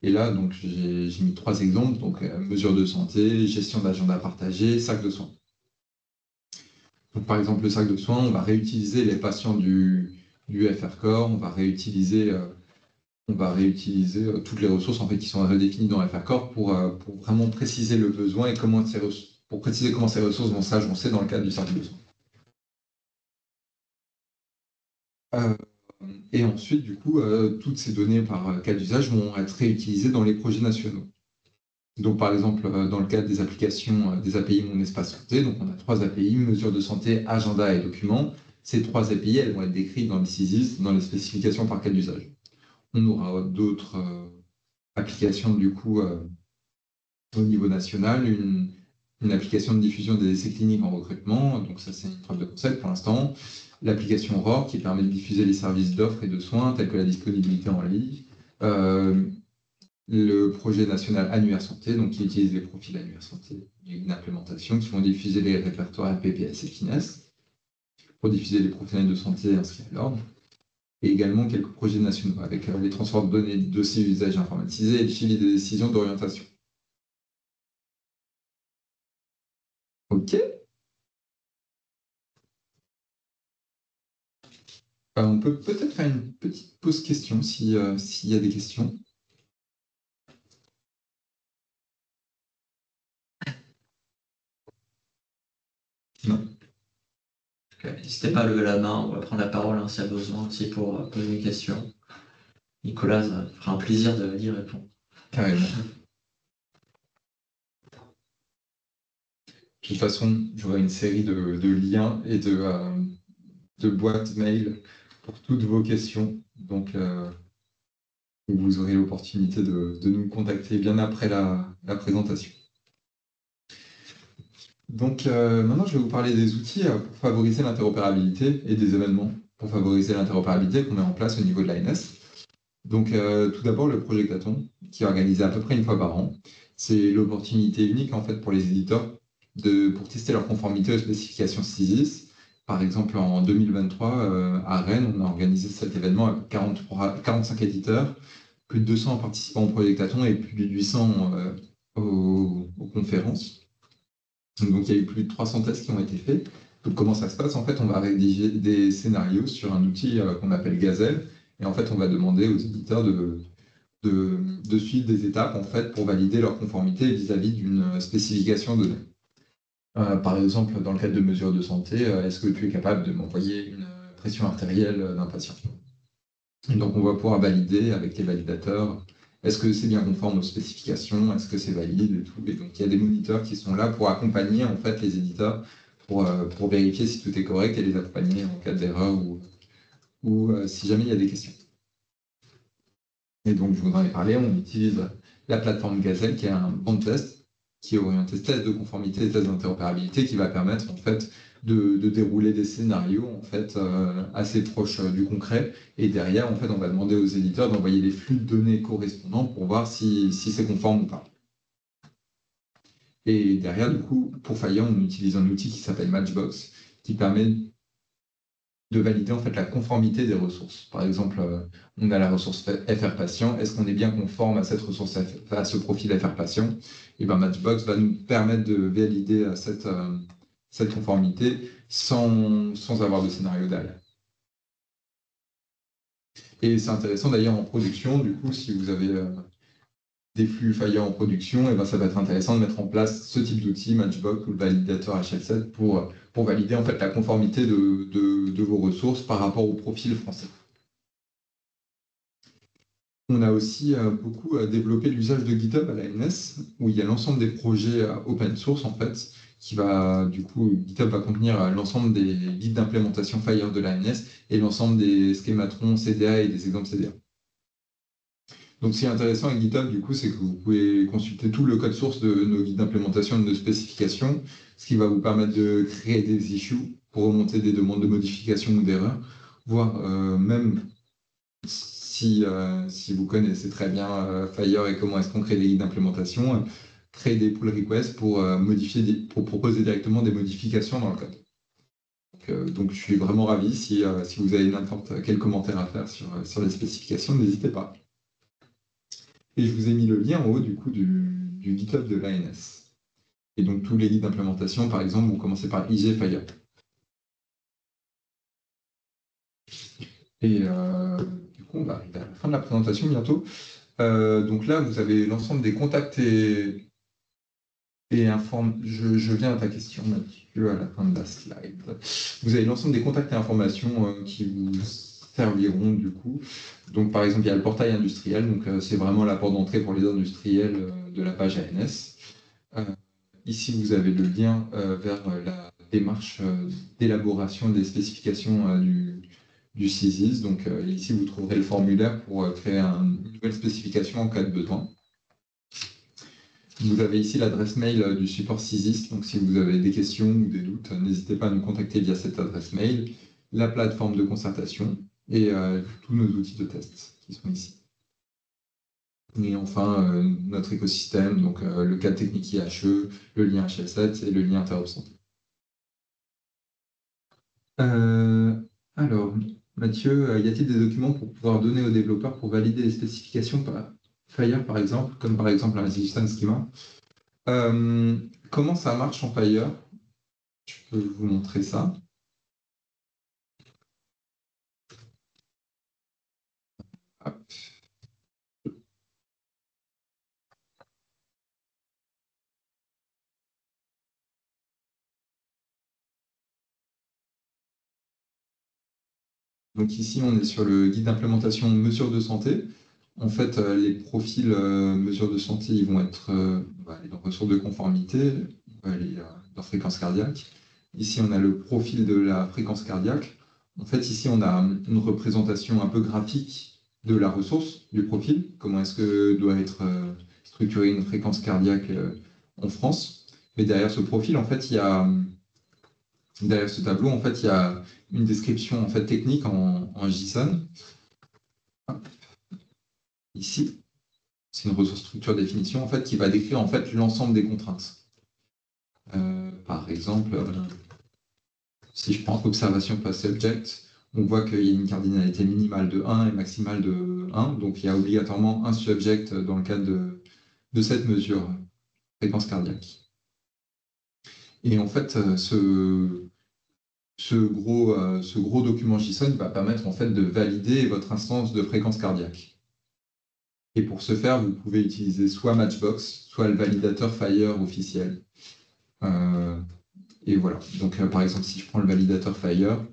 Et là, donc, j'ai mis 3 exemples, donc mesures de santé, gestion d'agenda partagé, sac de soins. Donc, par exemple, le sac de soins, on va réutiliser les patients du FR Core, on va réutiliser toutes les ressources en fait, qui sont redéfinies dans FR Core pour vraiment préciser le besoin et pour préciser comment ces ressources vont s'agencer dans le cadre du sac de soins. Et ensuite, du coup, toutes ces données par cas d'usage vont être réutilisées dans les projets nationaux. Donc, par exemple, dans le cadre des applications des API Mon Espace Santé, donc on a 3 API, mesures de santé, agenda et documents. Ces 3 API, elles vont être décrites dans les CISIS, dans les spécifications par cas d'usage. On aura d'autres applications, du coup, au niveau national, une application de diffusion des essais cliniques en recrutement, donc ça c'est une preuve de concept pour l'instant. L'application ROR qui permet de diffuser les services d'offres et de soins tels que la disponibilité en ligne. Le projet national Annuaire Santé, donc qui utilise les profils Annuaire Santé, une implémentation qui vont diffuser les répertoires PPS et FINES pour diffuser les professionnels de santé inscrits à l'ordre. Et également quelques projets nationaux avec les transferts de données de dossiers usage informatisés et le suivi des décisions d'orientation. OK. On peut peut-être faire une petite pause question s'il y a des questions. Non. N'hésitez pas à lever la main ou à prendre la parole s'il y a besoin aussi pour poser une question. Nicolas, ça fera un plaisir d'y répondre. Carrément. De toute façon, j'aurai une série de liens et de boîtes mail pour toutes vos questions. Donc, vous aurez l'opportunité de nous contacter bien après la présentation. Donc, maintenant, je vais vous parler des outils pour favoriser l'interopérabilité et des événements pour favoriser l'interopérabilité qu'on met en place au niveau de l'ANS. Donc, tout d'abord, le Projectathon, qui est organisé à peu près une fois par an. C'est l'opportunité unique en fait, pour les éditeurs pour tester leur conformité aux spécifications CISIS. Par exemple, en 2023, à Rennes, on a organisé cet événement avec 45 éditeurs, plus de 200 participants au Projectathon et plus de 800 aux conférences. Donc, il y a eu plus de 300 tests qui ont été faits. Donc, comment ça se passe? En fait, on va rédiger des scénarios sur un outil qu'on appelle Gazelle. Et en fait, on va demander aux éditeurs de suivre des étapes en fait, pour valider leur conformité vis-à-vis d'une spécification donnée. Par exemple, dans le cadre de mesures de santé, est-ce que tu es capable de m'envoyer une pression artérielle d'un patient? Et donc, on va pouvoir valider avec les validateurs. Est-ce que c'est bien conforme aux spécifications? Est-ce que c'est valide et tout? Et donc, il y a des moniteurs qui sont là pour accompagner en fait, les éditeurs pour vérifier si tout est correct et les accompagner en cas d'erreur ou si jamais il y a des questions. Et donc, je vous en ai parlé, on utilise la plateforme Gazelle qui est un banc de test qui est orienté test de conformité et test d'interopérabilité qui va permettre en fait de dérouler des scénarios en fait assez proches du concret. Et derrière, en fait, on va demander aux éditeurs d'envoyer les flux de données correspondants pour voir si c'est conforme ou pas. Et derrière, du coup, pour Fire, on utilise un outil qui s'appelle Matchbox, qui permet de valider en fait la conformité des ressources. Par exemple, on a la ressource FR patient. Est-ce qu'on est bien conforme à cette ressource, à ce profil FR patient? Et ben Matchbox va nous permettre de valider cette conformité sans avoir de scénario derrière. Et c'est intéressant d'ailleurs en production, du coup, si vous avez des flux Fire en production, et ben ça va être intéressant de mettre en place ce type d'outil, Matchbox ou le validateur HL7, pour valider en fait la conformité de vos ressources par rapport au profil français. On a aussi beaucoup développé l'usage de GitHub à l'ANS, où il y a l'ensemble des projets open source en fait, du coup, GitHub va contenir l'ensemble des guides d'implémentation Fire de l'ANS et l'ensemble des schématrons CDA et des exemples CDA. Donc, ce qui est intéressant avec GitHub, du coup, c'est que vous pouvez consulter tout le code source de nos guides d'implémentation et de nos spécifications, ce qui va vous permettre de créer des issues pour remonter des demandes de modification ou d'erreur, voire même si vous connaissez très bien Fire et comment est-ce qu'on crée des guides d'implémentation, créer des pull requests pour pour proposer directement des modifications dans le code. Donc je suis vraiment ravi. Si vous avez n'importe quel commentaire à faire sur les spécifications, n'hésitez pas. Et je vous ai mis le lien en haut du coup du GitHub de l'ANS. Et donc tous les guides d'implémentation, par exemple, vont commencer par IG Fire. Et du coup, on va arriver à la fin de la présentation bientôt. Donc là, vous avez l'ensemble des contacts et informe. Je viens à ta question, Mathieu, à la fin de la slide. Vous avez l'ensemble des contacts et informations qui vous serviront du coup. Donc par exemple, il y a le portail industriel, donc c'est vraiment la porte d'entrée pour les industriels de la page ANS. Ici, vous avez le lien vers la démarche d'élaboration des spécifications du CISIS. Donc ici, vous trouverez le formulaire pour créer une nouvelle spécification en cas de besoin. Vous avez ici l'adresse mail du support CISIS, donc si vous avez des questions ou des doutes, n'hésitez pas à nous contacter via cette adresse mail, la plateforme de concertation et tous nos outils de test qui sont ici. Et enfin, notre écosystème, donc le cadre technique IHE, le lien HL7 et le lien Interop Santé. Alors, Mathieu, y a-t-il des documents pour pouvoir donner aux développeurs pour valider les spécifications par Fire, par exemple, comme par exemple un Resistance Schema? Comment ça marche en Fire? Je peux vous montrer ça. Hop. Donc ici, on est sur le guide d'implémentation mesures de santé. En fait, les profils mesures de santé, ils vont être dans ressources de conformité, dans fréquence cardiaque. Ici, on a le profil de la fréquence cardiaque. En fait, ici, on a une représentation un peu graphique de la ressource, du profil. Comment est-ce que doit être structurée une fréquence cardiaque en France. Mais derrière ce profil, en fait, derrière ce tableau, en fait, il y a une description en fait, technique en JSON. Ici, c'est une ressource structure définition en fait, qui va décrire en fait, l'ensemble des contraintes. Par exemple, si je prends observation post subject, on voit qu'il y a une cardinalité minimale de 1 et maximale de 1. Donc, il y a obligatoirement un subject dans le cadre de cette mesure, fréquence cardiaque. Et en fait, ce gros document JSON va permettre en fait, de valider votre instance de fréquence cardiaque. Et pour ce faire, vous pouvez utiliser soit Matchbox, soit le validateur Fire officiel. Et voilà. Donc, par exemple, si je prends le validateur Fire,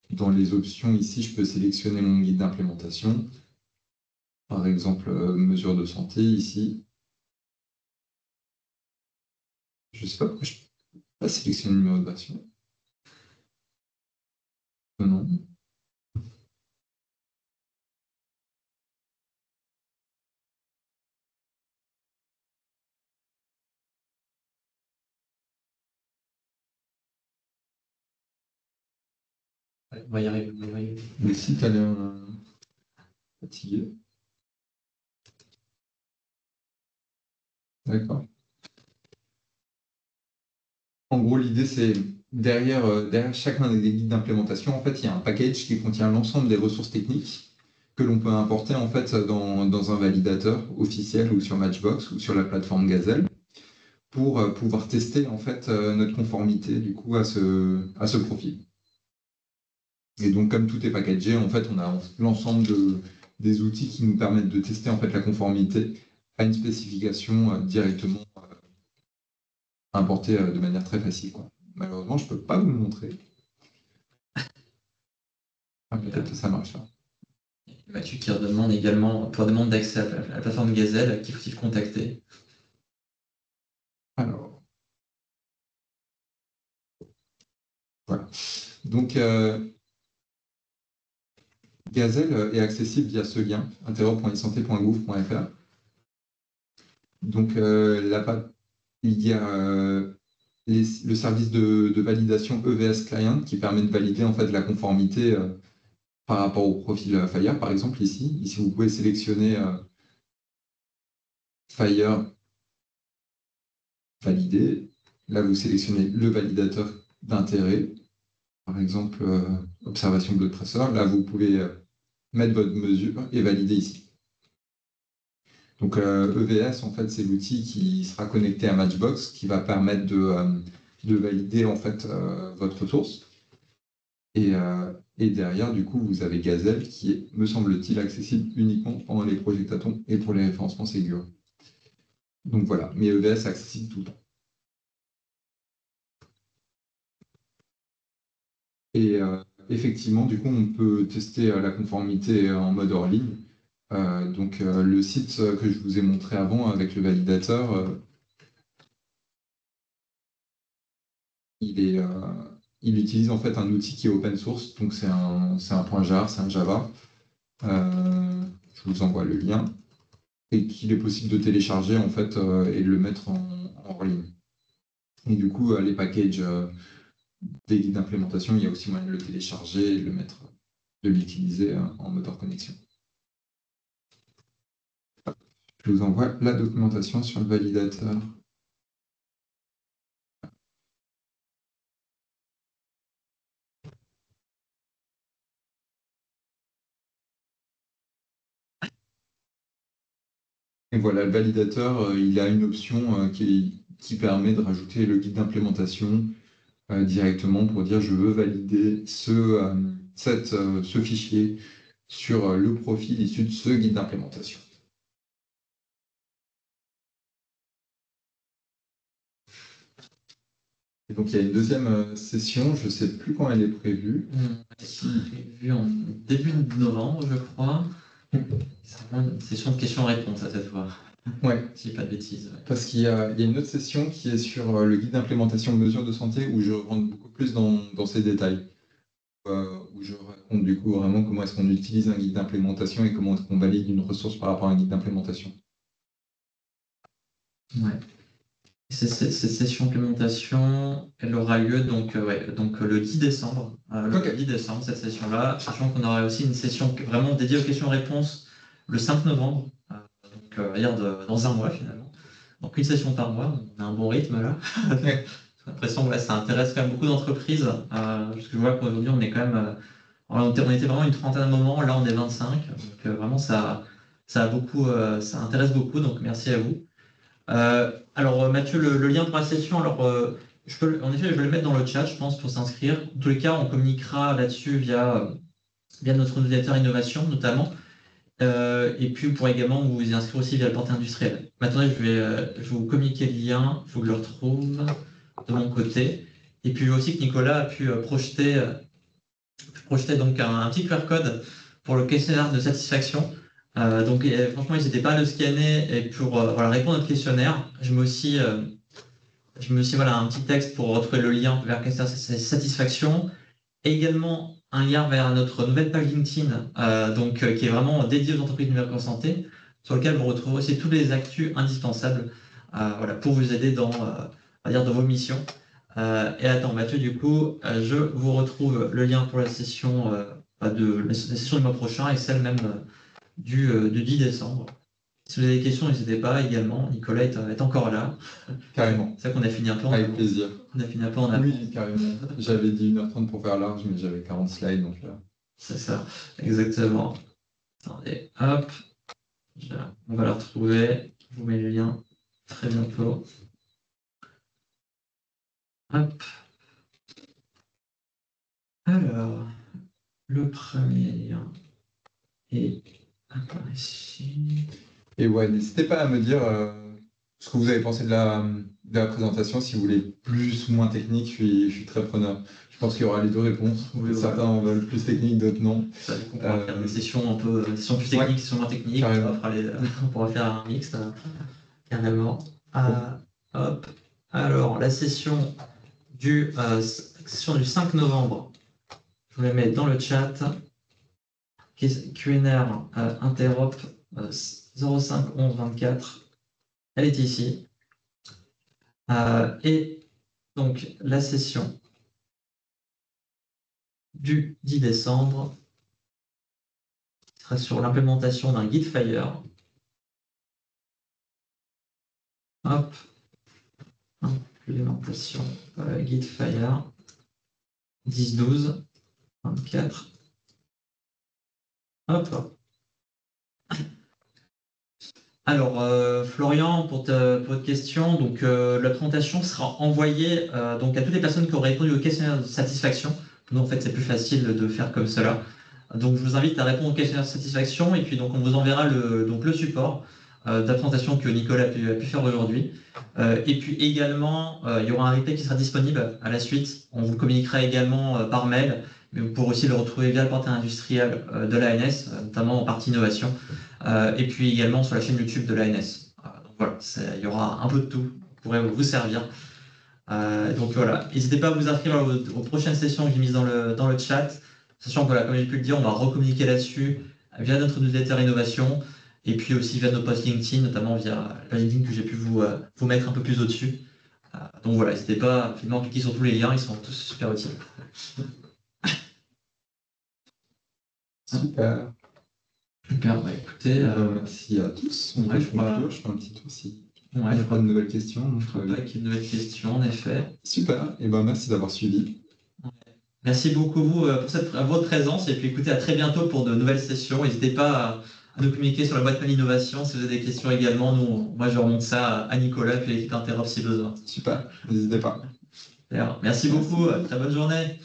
dans les options ici, je peux sélectionner mon guide d'implémentation. Par exemple, mesure de santé ici. Je ne sais pas pourquoi je ne peux pas sélectionner le numéro de version. Non. Ouais, on va y arriver. On va y arriver. Le site a l'air fatigué. D'accord. En gros, l'idée, c'est derrière chacun des guides d'implémentation, en fait, il y a un package qui contient l'ensemble des ressources techniques que l'on peut importer en fait dans un validateur officiel ou sur Matchbox ou sur la plateforme Gazelle pour pouvoir tester en fait notre conformité du coup à ce profil. Et donc, comme tout est packagé, en fait, on a l'ensemble des outils qui nous permettent de tester en fait la conformité à une spécification directement importée de manière très facile, quoi. Malheureusement, je ne peux pas vous le montrer. Ah, peut-être que ça marche là. Mathieu qui redemande également, pour demande d'accès à la plateforme Gazelle, qu'il faut-il contacter? Alors, voilà. Donc, Gazelle est accessible via ce lien, interop.esanté.gouv.fr. Donc, il y a le service de validation EVS Client qui permet de valider en fait la conformité par rapport au profil Fire, par exemple ici. Ici, vous pouvez sélectionner Fire validé. Là, vous sélectionnez le validateur d'intérêt, par exemple observation blood pressure. Là, vous pouvez mettre votre mesure et valider ici. Donc EVS, en fait, c'est l'outil qui sera connecté à Matchbox, qui va permettre de valider en fait votre source. Et derrière, du coup, vous avez Gazelle qui est, me semble-t-il, accessible uniquement pendant les projectatons et pour les référencements Ségur. Donc voilà, mais EVS est accessible tout le temps. Et effectivement, du coup, on peut tester la conformité en mode hors ligne. Donc le site que je vous ai montré avant avec le validateur, il utilise en fait un outil qui est open source, donc c'est un point jar, c'est un Java. Je vous envoie le lien et qu'il est possible de télécharger en fait et de le mettre en ligne. Et du coup, les packages des guides d'implémentation, il y a aussi moyen de le télécharger et de l'utiliser en moteur connexion. Je vous envoie la documentation sur le validateur. Et voilà, le validateur, il a une option qui permet de rajouter le guide d'implémentation directement pour dire je veux valider ce fichier sur le profil issu de ce guide d'implémentation. Et donc il y a une deuxième session, je ne sais plus quand elle est prévue. C'est prévu en début novembre, je crois. C'est vraiment une session de questions-réponses à cette fois. Ouais. Si je dis pas de bêtises. Ouais. Parce qu'il y a une autre session qui est sur le guide d'implémentation de mesures de santé où je rentre beaucoup plus dans ces détails. Où je raconte du coup vraiment comment est-ce qu'on utilise un guide d'implémentation et comment est-ce qu'on valide une ressource par rapport à un guide d'implémentation. Ouais. Cette session implémentation, elle aura lieu donc le 10 décembre. Le 10 décembre, cette session-là. Sachant qu'on aura aussi une session vraiment dédiée aux questions-réponses le 5 novembre. Dans un mois finalement. Donc une session par mois, on a un bon rythme là. J'ai l'impression que ça intéresse quand même beaucoup d'entreprises. Parce que je vois qu'aujourd'hui on est quand même. On était vraiment une trentaine de moments, là on est 25. Donc vraiment ça intéresse beaucoup, donc merci à vous. Alors Mathieu, le lien pour la session, en effet je vais le mettre dans le chat, je pense, pour s'inscrire. En tous les cas, on communiquera là-dessus via notre newsletter innovation notamment. Et puis vous pourrez également vous y inscrire aussi via le portail industriel. Maintenant, je vais vous communiquer le lien, il faut que je le retrouve de mon côté. Et puis je vois aussi que Nicolas a pu projeter donc un petit QR code pour le questionnaire de satisfaction. Donc franchement, n'hésitez pas à le scanner et pour répondre à notre questionnaire. Je mets aussi un petit texte pour retrouver le lien vers le questionnaire de satisfaction. Et également un lien vers notre nouvelle page LinkedIn, qui est vraiment dédiée aux entreprises numériques en santé, sur lequel vous retrouvez aussi tous les actus indispensables pour vous aider dans vos missions. Et attends, Mathieu, du coup, je vous retrouve le lien pour la session, la session du mois prochain et celle même du 10 décembre. Si vous avez des questions, n'hésitez pas également. Nicolas est encore là. Carrément. C'est ça qu'on a fini un peu en Avec avance. plaisir. On a fini un peu en avance. Oui, carrément. J'avais dit 1h30 pour faire large, mais j'avais 40 slides, donc là. C'est ça, exactement. Attendez, hop. On va la retrouver. Je vous mets le lien très bientôt. Hop. Alors, le premier lien est ici. Et ouais, n'hésitez pas à me dire ce que vous avez pensé de la présentation. Si vous voulez plus ou moins technique, je suis très preneur. Je pense qu'il y aura les deux réponses. Oui, Certains en veulent plus technique, d'autres non. Ça, on pourra faire des sessions un peu des sessions plus techniques, Ouais, des sessions moins techniques. carrément. On pourra faire un mixte, carrément. Hop. Alors, la session du 5 novembre, je vous la mets dans le chat. QNR Interop 05 11 24, elle est ici. Et donc, la session du 10 décembre sera sur l'implémentation d'un guide Fire. Hop, implémentation guide Fire 10 12 24. Hop. Alors, Florian, pour votre question, donc la présentation sera envoyée donc à toutes les personnes qui auraient répondu au questionnaire de satisfaction. Nous, en fait, c'est plus facile de faire comme cela. Donc, je vous invite à répondre au questionnaire de satisfaction et puis donc on vous enverra le support de la présentation que Nicolas a pu faire aujourd'hui. Et puis également, il y aura un replay qui sera disponible à la suite. On vous le communiquera également par mail, mais vous pourrez aussi le retrouver via le portail industriel de l'ANS, notamment en partie innovation, et puis également sur la chaîne YouTube de l'ANS. Donc voilà, il y aura un peu de tout qui pourrait vous servir. Donc voilà, n'hésitez pas à vous inscrire aux prochaines sessions que j'ai mises dans le chat, sachant que voilà, comme j'ai pu le dire, on va recommuniquer là-dessus via notre newsletter innovation et puis aussi via nos posts LinkedIn, notamment via la LinkedIn que j'ai pu vous mettre un peu plus au-dessus. Donc voilà, n'hésitez pas à cliquer sur tous les liens, ils sont tous super utiles. Super. Super, bah écoutez. Merci à tous. Ouais, je fais un petit tour si ouais, il n'y a pas de nouvelles questions. Donc, je crois pas qu'il y ait de nouvelles questions, en effet. Super, et ben merci d'avoir suivi. Merci beaucoup vous pour votre présence et puis écoutez, à très bientôt pour de nouvelles sessions. N'hésitez pas à nous communiquer sur la boîte mail innovation si vous avez des questions également. Moi, je remonte ça à Nicolas puis l'équipe Interop si besoin. Super, n'hésitez pas. Merci beaucoup, très bonne journée.